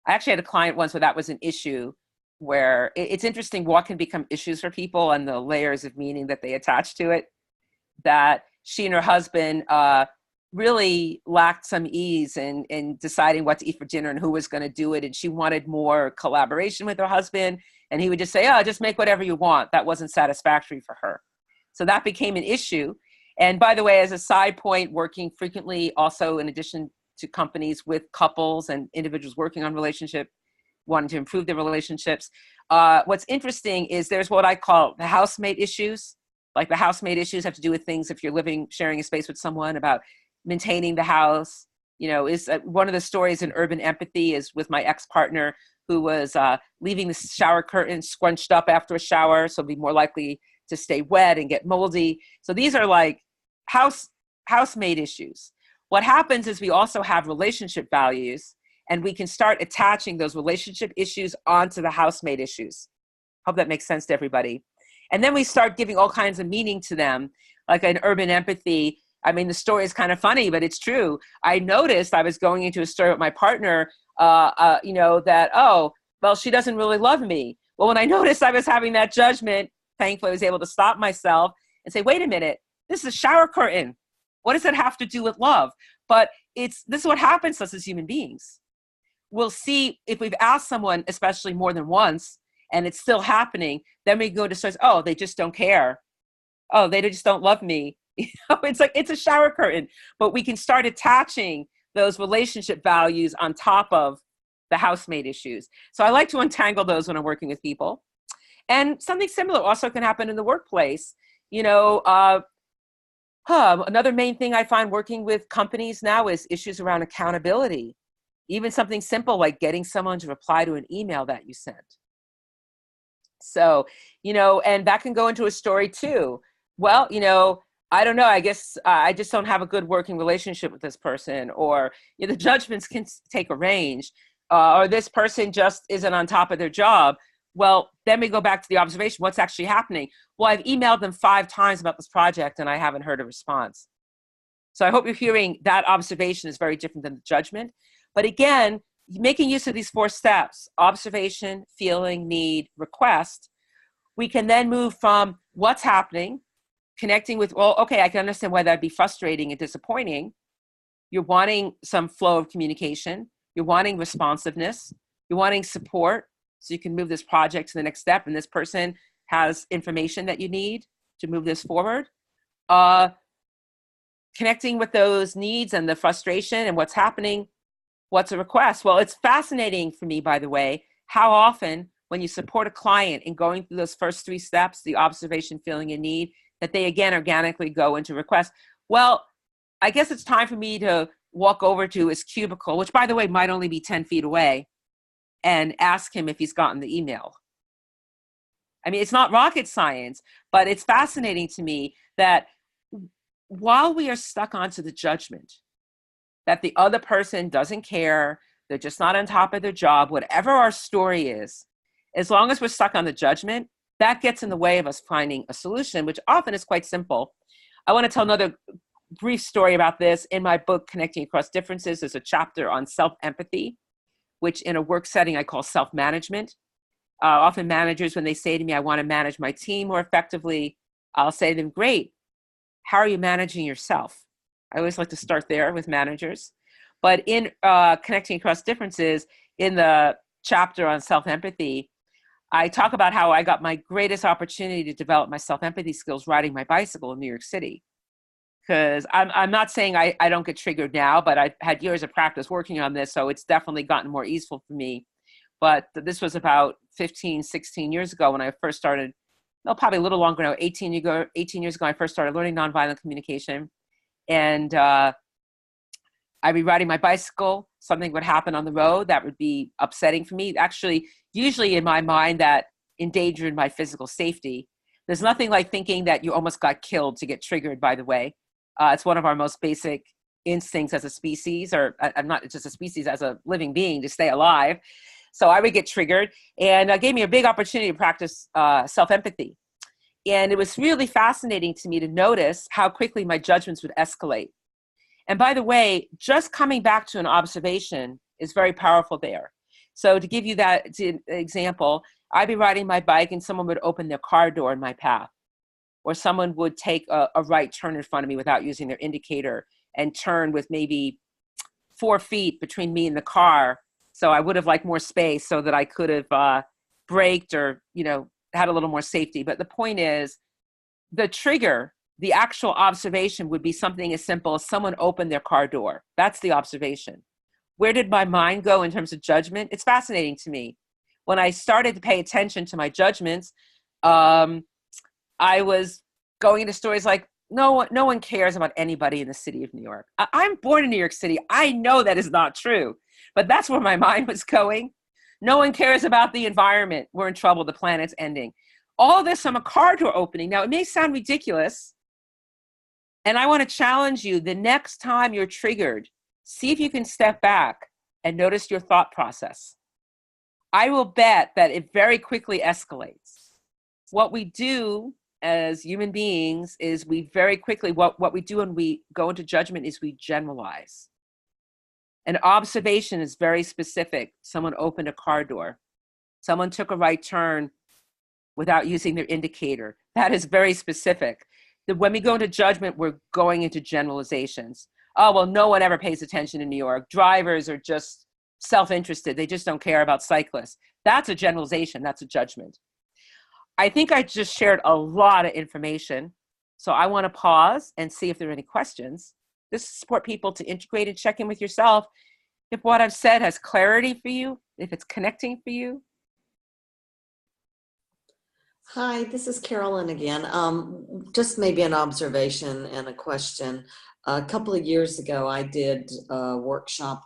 I actually had a client once where that was an issue, where it's interesting what can become issues for people and the layers of meaning that they attach to it, that she and her husband really lacked some ease in deciding what to eat for dinner and who was going to do it. And she wanted more collaboration with her husband. And he would just say, oh, just make whatever you want. That wasn't satisfactory for her. So that became an issue. And by the way, as a side point, working frequently also in addition to companies with couples and individuals working on relationship, wanting to improve their relationships. What's interesting is there's what I call the housemate issues. Like the housemate issues have to do with things if you're sharing a space with someone, about maintaining the house. You know, is one of the stories in Urban Empathy is with my ex-partner who was leaving the shower curtain scrunched up after a shower, so be more likely to stay wet and get moldy. So these are like housemate issues. What happens is we also have relationship values, and we can start attaching those relationship issues onto the housemate issues. Hope that makes sense to everybody. And then we start giving all kinds of meaning to them, like in Urban Empathy. I mean, the story is kind of funny, but it's true. I noticed I was going into a story with my partner, that, oh, well, she doesn't really love me. Well, when I noticed I was having that judgment, thankfully I was able to stop myself and say, wait a minute, this is a shower curtain. What does it have to do with love? But this is what happens to us as human beings. We'll see if we've asked someone, especially more than once, and it's still happening, then we go to start, oh, they just don't care. Oh, they just don't love me. It's like, it's a shower curtain, but we can start attaching those relationship values on top of the housemate issues. So I like to untangle those when I'm working with people. And something similar also can happen in the workplace. You know, another main thing I find working with companies now is issues around accountability. Even something simple like getting someone to reply to an email that you sent. So, you know, and that can go into a story too. Well, you know, I don't know, I guess I just don't have a good working relationship with this person, or you know, the judgments can take a range, or this person just isn't on top of their job. Well, then we go back to the observation. What's actually happening? Well, I've emailed them 5 times about this project and I haven't heard a response. So I hope you're hearing that observation is very different than the judgment. But again, making use of these 4 steps, observation, feeling, need, request, we can then move from what's happening, connecting with, well, okay, I can understand why that'd be frustrating and disappointing. You're wanting some flow of communication. You're wanting responsiveness. You're wanting support so you can move this project to the next step. And this person has information that you need to move this forward. Connecting with those needs and the frustration and what's happening. What's a request? Well, it's fascinating for me, by the way, how often when you support a client in going through those first 3 steps, the observation, feeling, and need, that they again organically go into request. Well, I guess it's time for me to walk over to his cubicle, which by the way, might only be 10 feet away, and ask him if he's gotten the email. I mean, it's not rocket science, but it's fascinating to me that while we are stuck onto the judgment that the other person doesn't care, they're just not on top of their job, whatever our story is, as long as we're stuck on the judgment, that gets in the way of us finding a solution, which often is quite simple. I want to tell another brief story about this. In my book, Connecting Across Differences, there's a chapter on self-empathy, which in a work setting I call self-management. Often managers, when they say to me, I want to manage my team more effectively, I'll say to them, great. How are you managing yourself? I always like to start there with managers. But in Connecting Across Differences, in the chapter on self-empathy, I talk about how I got my greatest opportunity to develop my self-empathy skills riding my bicycle in New York City. Because I'm not saying I don't get triggered now, but I've had years of practice working on this, so it's definitely gotten more easeful for me. But this was about 15, 16 years ago when I first started, no, probably a little longer now, 18 years ago, I first started learning nonviolent communication. And I'd be riding my bicycle, something would happen on the road that would be upsetting for me. Actually, usually in my mind that endangered my physical safety. There's nothing like thinking that you almost got killed to get triggered, by the way. It's one of our most basic instincts as a species, or I'm not just a species, as a living being, to stay alive. So I would get triggered, and it gave me a big opportunity to practice self-empathy. And it was really fascinating to me to notice how quickly my judgments would escalate. And by the way, just coming back to an observation is very powerful there. So to give you that example, I'd be riding my bike and someone would open their car door in my path. Or someone would take a right turn in front of me without using their indicator and turn with maybe 4 feet between me and the car. So I would have liked more space so that I could have braked or, had a little more safety. But the point is, the trigger, the actual observation would be something as simple as someone opened their car door. That's the observation. Where did my mind go in terms of judgment? It's fascinating to me. When I started to pay attention to my judgments, I was going into stories like, no one cares about anybody in the city of New York. I'm born in New York City. I know that is not true, but that's where my mind was going. No one cares about the environment. We're in trouble. The planet's ending. All this from a car door opening. Now, it may sound ridiculous, and I want to challenge you. The next time you're triggered, see if you can step back and notice your thought process. I will bet that it very quickly escalates. What we do as human beings is we very quickly, what we do when we go into judgment is we generalize. An observation is very specific. Someone opened a car door. Someone took a right turn without using their indicator. That is very specific. When we go into judgment, we're going into generalizations. Oh, well, no one ever pays attention in New York. Drivers are just self-interested. They just don't care about cyclists. That's a generalization. That's a judgment. I think I just shared a lot of information. So I want to pause and see if there are any questions. This is to support people to integrate and check in with yourself. If what I've said has clarity for you, if it's connecting for you. Hi, this is Carolyn again. Just maybe an observation and a question. A couple of years ago, I did a workshop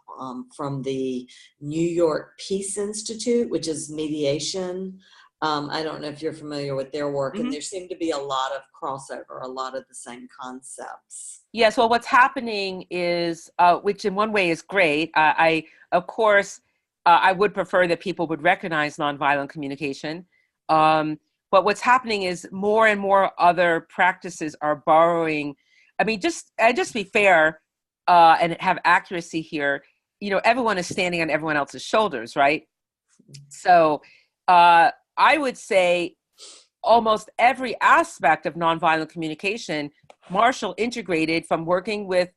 from the New York Peace Institute, which is mediation. I don't know if you're familiar with their work, and there seemed to be a lot of crossover, a lot of the same concepts. Yes, well, what's happening is, which in one way is great. Of course, I would prefer that people would recognize nonviolent communication. But what's happening is more and more other practices are borrowing. I mean, just be fair and have accuracy here. Everyone is standing on everyone else's shoulders, right? So I would say almost every aspect of nonviolent communication, Marshall integrated from working with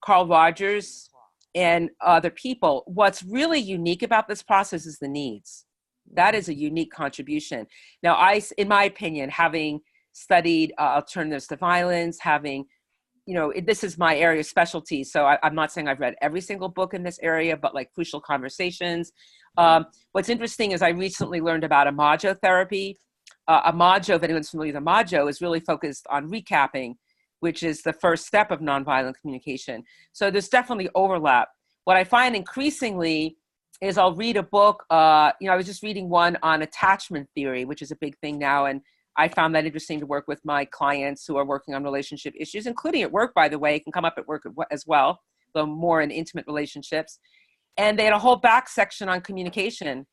Carl Rogers and other people. What's really unique about this process is the needs. That is a unique contribution. Now, in my opinion, having studied alternatives to violence, having this is my area of specialty. So I'm not saying I've read every single book in this area, but like Crucial Conversations. What's interesting is I recently learned about imago therapy. Imago, if anyone's familiar with imago, is really focused on recapping, which is the first step of nonviolent communication. So there's definitely overlap. What I find increasingly is I'll read a book, I was just reading one on attachment theory, which is a big thing now. And I found that interesting to work with my clients who are working on relationship issues, including at work, by the way. It can come up at work as well, though more in intimate relationships. And they had a whole back section on communication.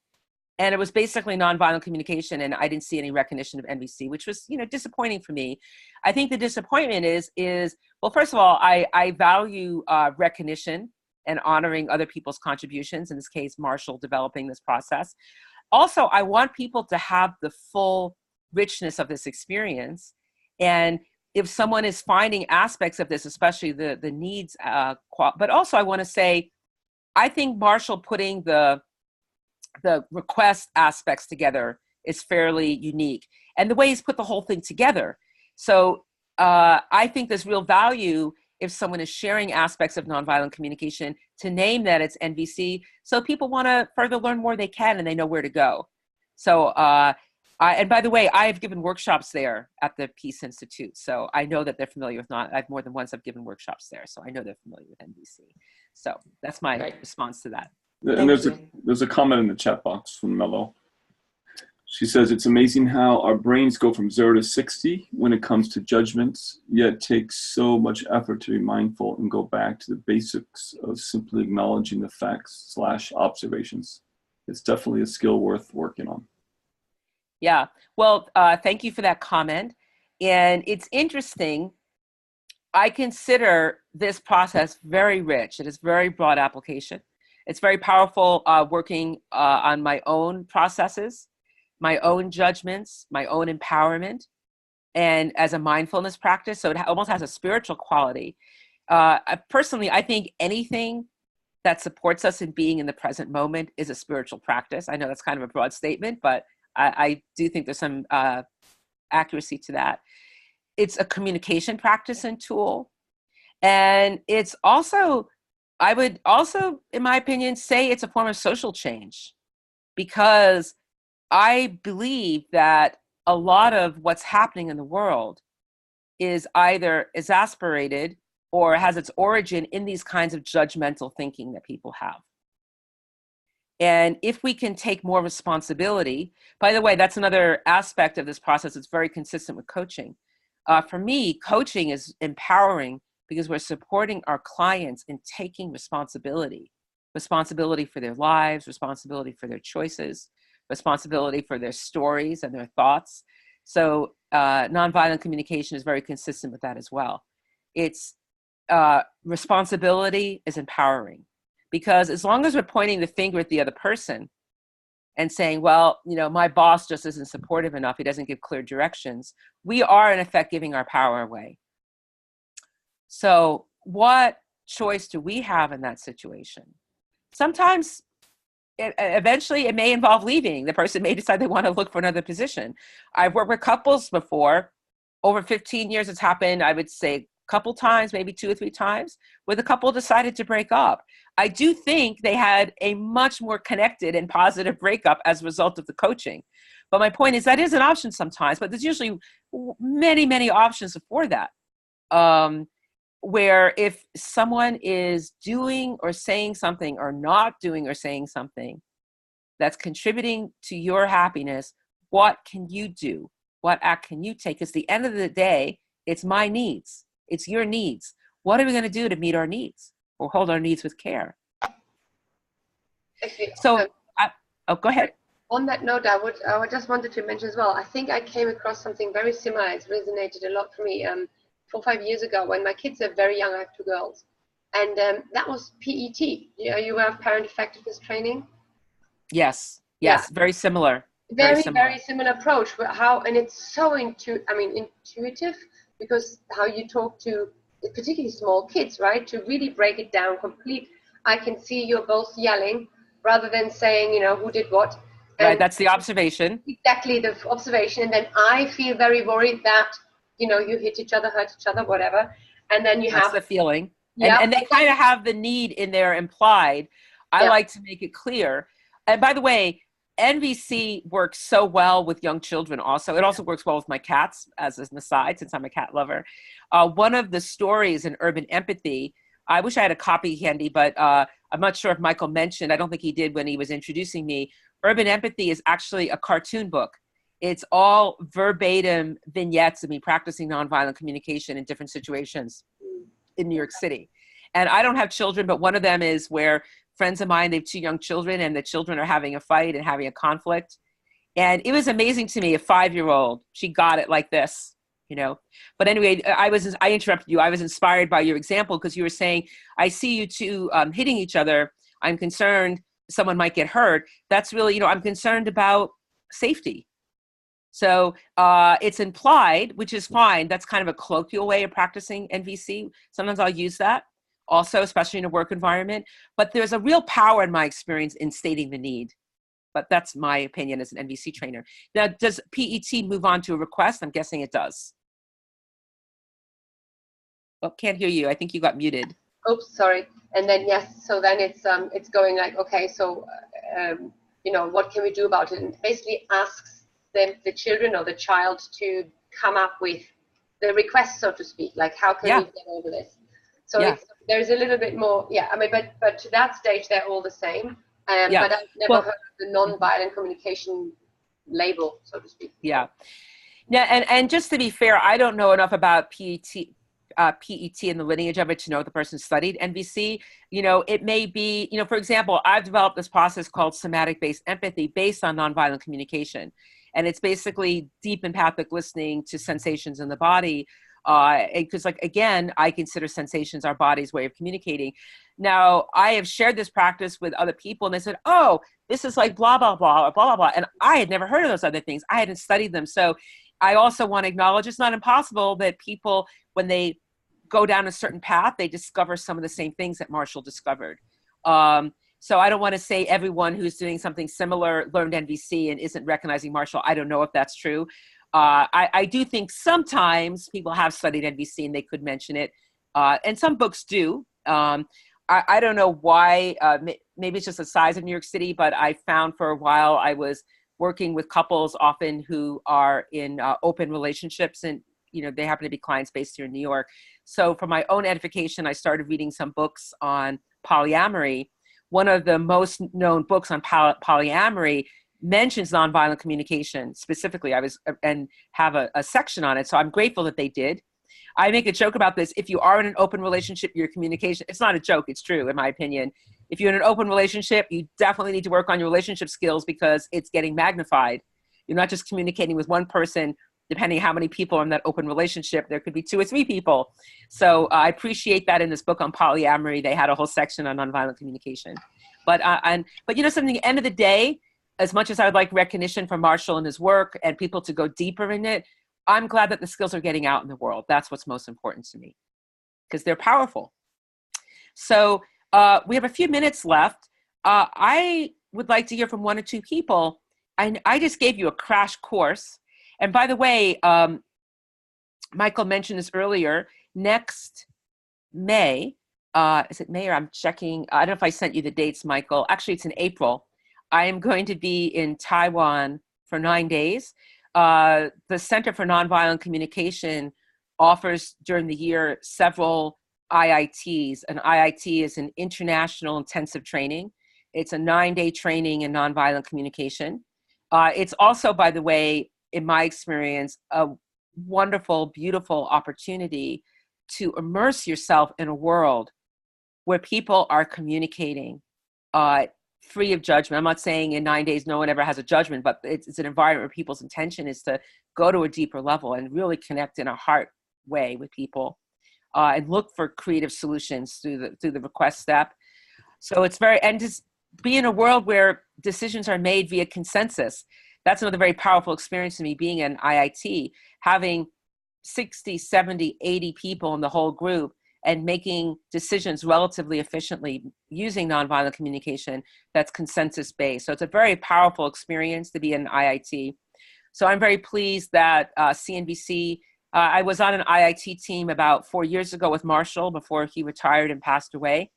And it was basically nonviolent communication. And I didn't see any recognition of NVC, which was, disappointing for me. I think the disappointment is well, first of all, I value recognition and honoring other people's contributions. In this case, Marshall developing this process. Also, I want people to have the full richness of this experience. And if someone is finding aspects of this, especially the needs, but also I want to say, I think Marshall putting the request aspects together is fairly unique. And the way he's put the whole thing together. So I think there's real value if someone is sharing aspects of nonviolent communication to name that it's NVC. So people want to further learn more, they can, and they know where to go. So, and by the way, I've given workshops there at the Peace Institute. So I know that they're familiar with I've more than once I've given workshops there. So I know they're familiar with NVC. So that's my response to that. And there's a comment in the chat box from Mello. She says, it's amazing how our brains go from 0 to 60 when it comes to judgments, yet takes so much effort to be mindful and go back to the basics of simply acknowledging the facts / observations. It's definitely a skill worth working on. Yeah, well, thank you for that comment. And it's interesting. I consider this process very rich. It is very broad application. It's very powerful working on my own processes, my own judgments, my own empowerment, and as a mindfulness practice. So it almost has a spiritual quality. Personally, I think anything that supports us in being in the present moment is a spiritual practice. I know that's kind of a broad statement, but I do think there's some accuracy to that. It's a communication practice and tool. And it's also, I would also, in my opinion, say it's a form of social change, because I believe that a lot of what's happening in the world is either exasperated or has its origin in these kinds of judgmental thinking that people have. And if we can take more responsibility, by the way, that's another aspect of this process that's very consistent with coaching. For me, coaching is empowering because we're supporting our clients in taking responsibility for their lives, responsibility for their choices, responsibility for their stories and their thoughts. So nonviolent communication is very consistent with that as well. It's responsibility is empowering, because as long as we're pointing the finger at the other person and saying, well, my boss just isn't supportive enough, he doesn't give clear directions, we are in effect giving our power away. So what choice do we have in that situation? Sometimes eventually it may involve leaving. The person may decide they want to look for another position. I've worked with couples before. Over 15 years it's happened, I would say a couple times, maybe 2 or 3 times, where the couple decided to break up. I do think they had a much more connected and positive breakup as a result of the coaching. But my point is that is an option sometimes, but there's usually many, many options before that. Where if someone is doing or saying something or not doing or saying something that's contributing to your happiness, what can you do? What act can you take? Because at the end of the day, it's my needs. It's your needs. What are we going to do to meet our needs or hold our needs with care? So, go ahead. On that note, I just wanted to mention as well, I think I came across something very similar. It's resonated a lot for me. 4 or 5 years ago, when my kids are very young, I have 2 girls, and that was PET. You aware of parent effectiveness training? Yes, yeah. Very similar. Very similar approach. And it's so intuitive, because how you talk to particularly small kids, right? To really break it down complete. I can see you're both yelling rather than saying, who did what. And right, that's the observation. Exactly, the observation. And then I feel very worried that you hit each other, hurt each other, whatever. And then you That's have the feeling. yeah, And they kind of have the need in there implied. I like to make it clear. And by the way, NVC works so well with young children also. It also works well with my cats, as an aside, since I'm a cat lover. One of the stories in Urban Empathy, I wish I had a copy handy, but I'm not sure if Michael mentioned, I don't think he did when he was introducing me. Urban Empathy is actually a cartoon book. It's all verbatim vignettes of me practicing nonviolent communication in different situations in New York City. And I don't have children, but one of them is where friends of mine, they have 2 young children, and the children are having a fight and having a conflict. And it was amazing to me, a 5-year-old, she got it like this, you know. But anyway, I interrupted you. I was inspired by your example because you were saying, I see you 2 hitting each other. I'm concerned someone might get hurt. That's really, you know, I'm concerned about safety. So it's implied, which is fine. That's kind of a colloquial way of practicing NVC. Sometimes I'll use that also, especially in a work environment. But there's a real power in my experience in stating the need. But that's my opinion as an NVC trainer. Now, does PET move on to a request? I'm guessing it does. Oh, can't hear you. I think you got muted. Oops, sorry. And then yes, so then it's going like, okay, so you know, what can we do about it? And basically asks them, the children or the child, to come up with the request, so to speak. Like, how can we get over this? So there's a little bit more, I mean, but to that stage, they're all the same. But I've never heard of the non-violent communication label, so to speak. Yeah. And just to be fair, I don't know enough about PET and the lineage of it to know if the person studied NVC. You know, it may be, you know, for example, I've developed this process called somatic-based empathy based on nonviolent communication. And it's basically deep empathic listening to sensations in the body. Because, like, again, I consider sensations our body's way of communicating. Now, I have shared this practice with other people, and they said, oh, this is like blah, blah, blah, or blah, blah, blah. And I had never heard of those other things. I hadn't studied them. So I also want to acknowledge it's not impossible that people, when they go down a certain path, they discover some of the same things that Marshall discovered. So I don't want to say everyone who's doing something similar learned NVC and isn't recognizing Marshall. I don't know if that's true. I do think sometimes people have studied NVC and they could mention it. And some books do. I don't know why, maybe it's just the size of New York City, but I found for a while I was working with couples often who are in open relationships, and you know, they happen to be clients based here in New York. So for my own edification, I started reading some books on polyamory. One of the most known books on polyamory mentions nonviolent communication specifically. And have a section on it. So I'm grateful that they did. I make a joke about this. If you are in an open relationship, your communication, it's not a joke, it's true in my opinion. If you're in an open relationship, you definitely need to work on your relationship skills because it's getting magnified. You're not just communicating with one person. Depending how many people are in that open relationship, there could be 2 or 3 people. So I appreciate that in this book on polyamory, they had a whole section on nonviolent communication. But you know something, at the end of the day, as much as I would like recognition from Marshall and his work and people to go deeper in it, I'm glad that the skills are getting out in the world. That's what's most important to me because they're powerful. So we have a few minutes left. I would like to hear from 1 or 2 people. I just gave you a crash course. And by the way, Michael mentioned this earlier, next May, is it May or I'm checking, I don't know if I sent you the dates, Michael. Actually, it's in April. I am going to be in Taiwan for 9 days. The Center for Nonviolent Communication offers during the year several IITs. An IIT is an international intensive training. It's a 9-day training in nonviolent communication. It's also, by the way, in my experience, a wonderful, beautiful opportunity to immerse yourself in a world where people are communicating free of judgment. I'm not saying in 9 days no one ever has a judgment, but it's an environment where people's intention is to go to a deeper level and really connect in a heart way with people and look for creative solutions through the request step. So it's and just be in a world where decisions are made via consensus. That's another very powerful experience to me, being an IIT, having 60, 70, 80 people in the whole group and making decisions relatively efficiently using nonviolent communication that's consensus-based. So it's a very powerful experience to be an IIT. So I'm very pleased that CNBC I was on an IIT team about 4 years ago with Marshall before he retired and passed away.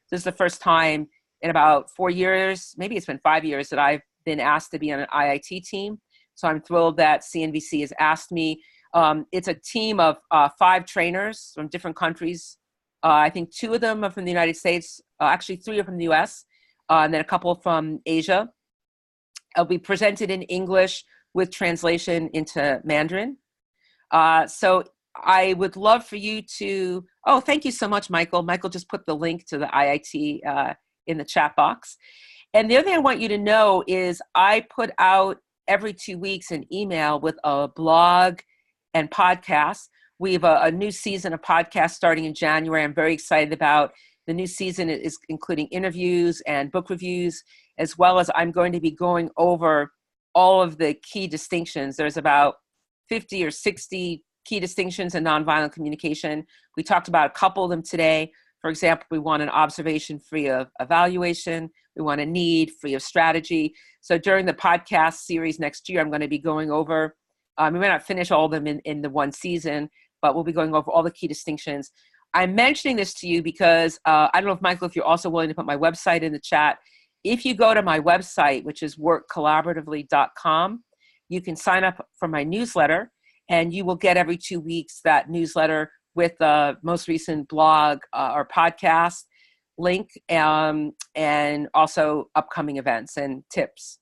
This is the first time in about 4 years, maybe it's been 5 years, that I've been asked to be on an IIT team. So I'm thrilled that CNBC has asked me. It's a team of 5 trainers from different countries. I think 2 of them are from the United States. Actually, 3 are from the US, and then a couple from Asia. It'll be presented in English with translation into Mandarin. So I would love for you to, oh, thank you so much, Michael. Michael just put the link to the IIT in the chat box. And the other thing I want you to know is I put out every 2 weeks an email with a blog and podcast. We have a new season of podcasts starting in January. I'm very excited about. The new season is including interviews and book reviews, as well as I'm going to be going over all of the key distinctions. There's about 50 or 60 key distinctions in nonviolent communication. We talked about a couple of them today. For example, we want an observation free of evaluation. We want a need free of strategy. So during the podcast series next year, I'm going to be going over, we may not finish all of them in the one season, but we'll be going over all the key distinctions. I'm mentioning this to you because I don't know if, Michael, if you're also willing to put my website in the chat. If you go to my website, which is workcollaboratively.com, you can sign up for my newsletter, and you will get every 2 weeks that newsletter with the most recent blog or podcast link, and also upcoming events and tips.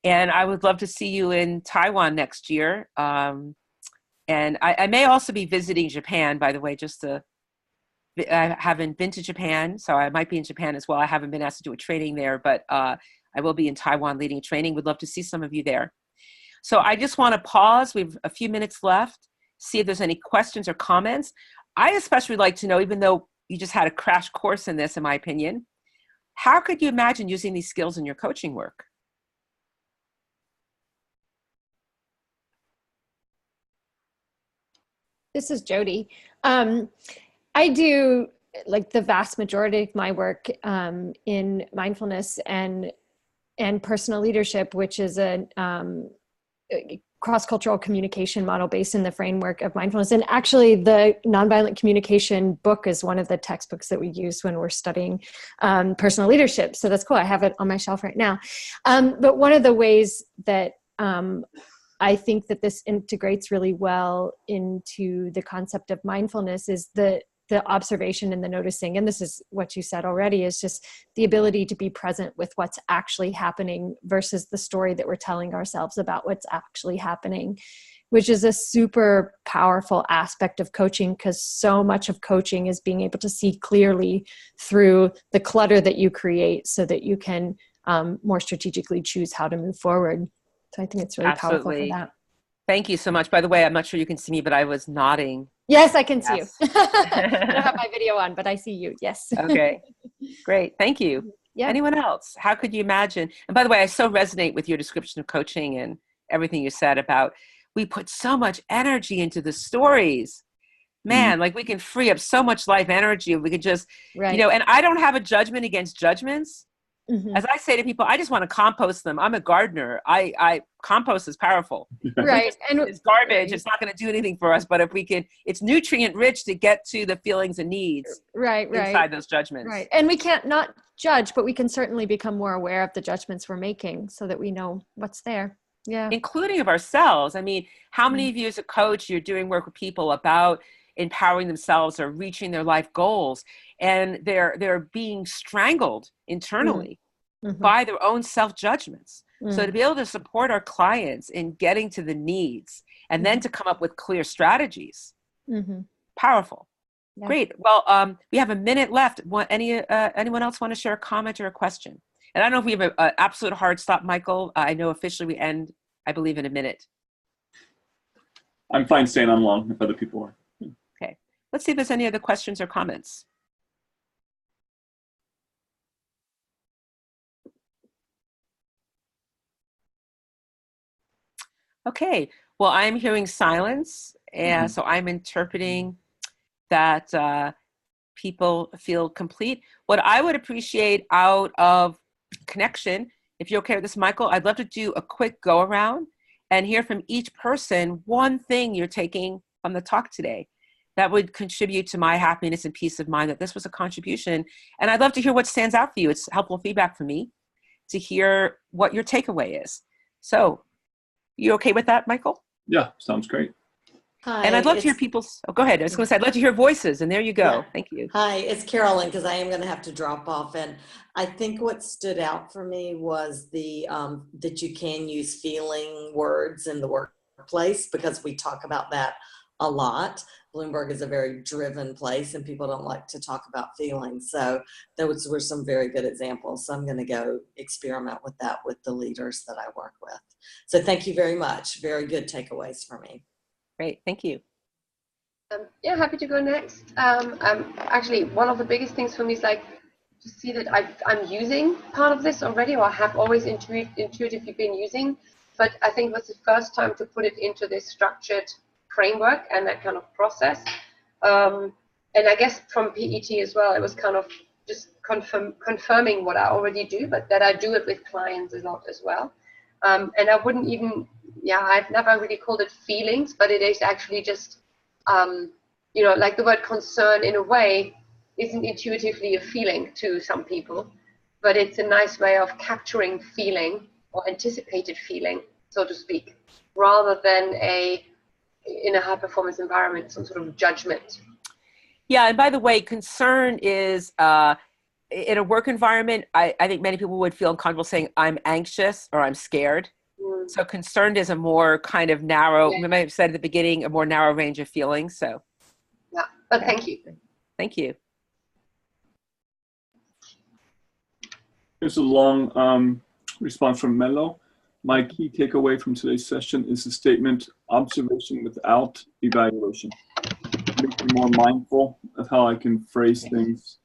And I would love to see you in Taiwan next year. And I may also be visiting Japan, by the way, I haven't been to Japan, so I might be in Japan as well. I haven't been asked to do a training there, but I will be in Taiwan leading a training. Would love to see some of you there. So I just want to pause. We have a few minutes left, see if there's any questions or comments. I especially like to know, even though you just had a crash course in this, in my opinion, how could you imagine using these skills in your coaching work? This is Jody. I do like the vast majority of my work in mindfulness and personal leadership, which is a cross-cultural communication model based in the framework of mindfulness. And actually the nonviolent communication book is one of the textbooks that we use when we're studying personal leadership. So that's cool. I have it on my shelf right now. But one of the ways that I think that this integrates really well into the concept of mindfulness is the observation and the noticing. And this is what you said already, is just the ability to be present with what's actually happening versus the story that we're telling ourselves about what's actually happening, which is a super powerful aspect of coaching, because so much of coaching is being able to see clearly through the clutter that you create so that you can more strategically choose how to move forward. So I think it's really powerful for that. Thank you so much. By the way, I'm not sure you can see me, but I was nodding. Yes, I can see you. I don't have my video on, but I see you. Yes. Okay, great. Thank you. Yeah. Anyone else? How could you imagine? And by the way, I so resonate with your description of coaching and everything you said about we put so much energy into the stories. Man, like we can free up so much life energy. We could just, you know, and I don't have a judgment against judgments. As I say to people, I just want to compost them. I'm a gardener. I compost is powerful. Right. And it's garbage. It's not going to do anything for us. But if we can, it's nutrient rich to get to the feelings and needs inside those judgments. Right. And we can't not judge, but we can certainly become more aware of the judgments we're making so that we know what's there. Yeah. Including of ourselves. I mean, how many of you as a coach, you're doing work with people about empowering themselves or reaching their life goals, and they're being strangled internally by their own self-judgments. So to be able to support our clients in getting to the needs and then to come up with clear strategies, powerful. Yeah. Great. Well, we have a minute left. Anyone else want to share a comment or a question? And I don't know if we have an absolute hard stop, Michael. I know officially we end, I believe, in a minute. I'm fine staying on long if other people are. Okay. Let's see if there's any other questions or comments. Okay. Well, I'm hearing silence. And so I'm interpreting that people feel complete. What I would appreciate out of connection, if you're okay with this, Michael, I'd love to do a quick go around and hear from each person one thing you're taking from the talk today that would contribute to my happiness and peace of mind, that this was a contribution. And I'd love to hear what stands out for you. It's helpful feedback for me to hear what your takeaway is. So you okay with that, Michael? Yeah, sounds great. Hi, And I'd love to hear people's, oh, go ahead. I was going to say, I'd love to hear voices, and there you go. Yeah. Thank you. Hi, it's Carolyn, because I am going to have to drop off. And I think what stood out for me was the that you can use feeling words in the workplace, because we talk about that a lot. Bloomberg is a very driven place, and people don't like to talk about feelings. So those were some very good examples. So I'm going to go experiment with that with the leaders that I work with. So thank you very much. Very good takeaways for me. Great. Thank you. Yeah, happy to go next. Actually, one of the biggest things for me is like to see that I'm using part of this already, or have always intuitively been using, but I think it was the first time to put it into this structured framework and that kind of process. And I guess from PET as well, it was kind of just confirming what I already do, but that I do it with clients a lot as well. And I wouldn't even, I've never really called it feelings, but it is actually just, like the word concern in a way isn't intuitively a feeling to some people, but it's a nice way of capturing feeling or anticipated feeling, so to speak, rather than in a high performance environment, some sort of judgment. Yeah, and by the way, concern is, in a work environment, I think many people would feel uncomfortable saying I'm anxious or I'm scared. So concerned is a more kind of narrow, we might have said at the beginning, a more narrow range of feelings. So yeah, but thank you. Thank you. Here's a long response from Mello. My key takeaway from today's session is the statement, observation without evaluation. Make me more mindful of how I can phrase things,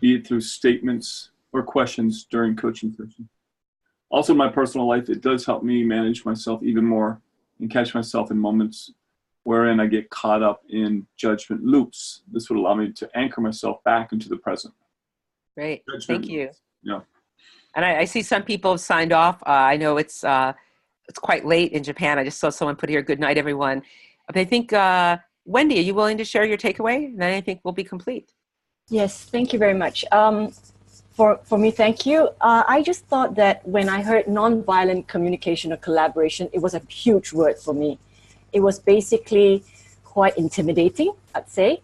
be it through statements or questions during coaching sessions. Also, in my personal life, it does help me manage myself even more and catch myself in moments wherein I get caught up in judgment loops. This would allow me to anchor myself back into the present. Great. Judgment Thank you. loops. Yeah. And I see some people have signed off. I know it's quite late in Japan. I just saw someone put here, good night, everyone. But I think, Wendy, are you willing to share your takeaway? And then I think we'll be complete. Yes, thank you very much. For me, thank you. I just thought that when I heard nonviolent communication or collaboration, it was a huge word for me. It was basically quite intimidating, I'd say.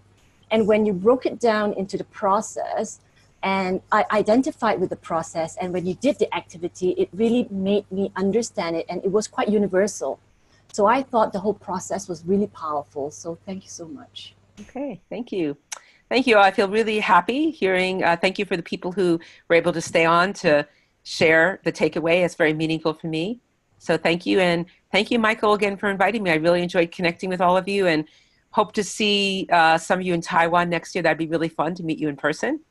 And when you broke it down into the process, and I identified with the process, and when you did the activity, it really made me understand it, and it was quite universal. So I thought the whole process was really powerful. So thank you so much. Okay, thank you. Thank you. I feel really happy hearing, thank you for the people who were able to stay on to share the takeaway. It's very meaningful for me. So thank you. And thank you, Michael, again for inviting me. I really enjoyed connecting with all of you, and hope to see some of you in Taiwan next year. That'd be really fun to meet you in person.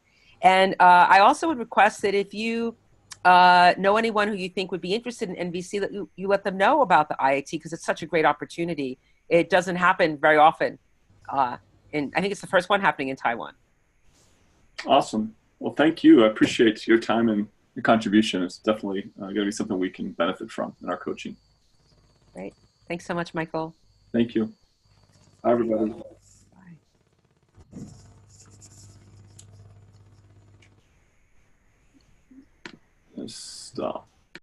And I also would request that if you know anyone who you think would be interested in NVC, that you let them know about the IIT, because it's such a great opportunity. It doesn't happen very often. And I think it's the first one happening in Taiwan. Awesome. Well, thank you. I appreciate your time and your contribution. It's definitely going to be something we can benefit from in our coaching. Great. Thanks so much, Michael. Thank you. Bye, everybody. Bye. Let's stop.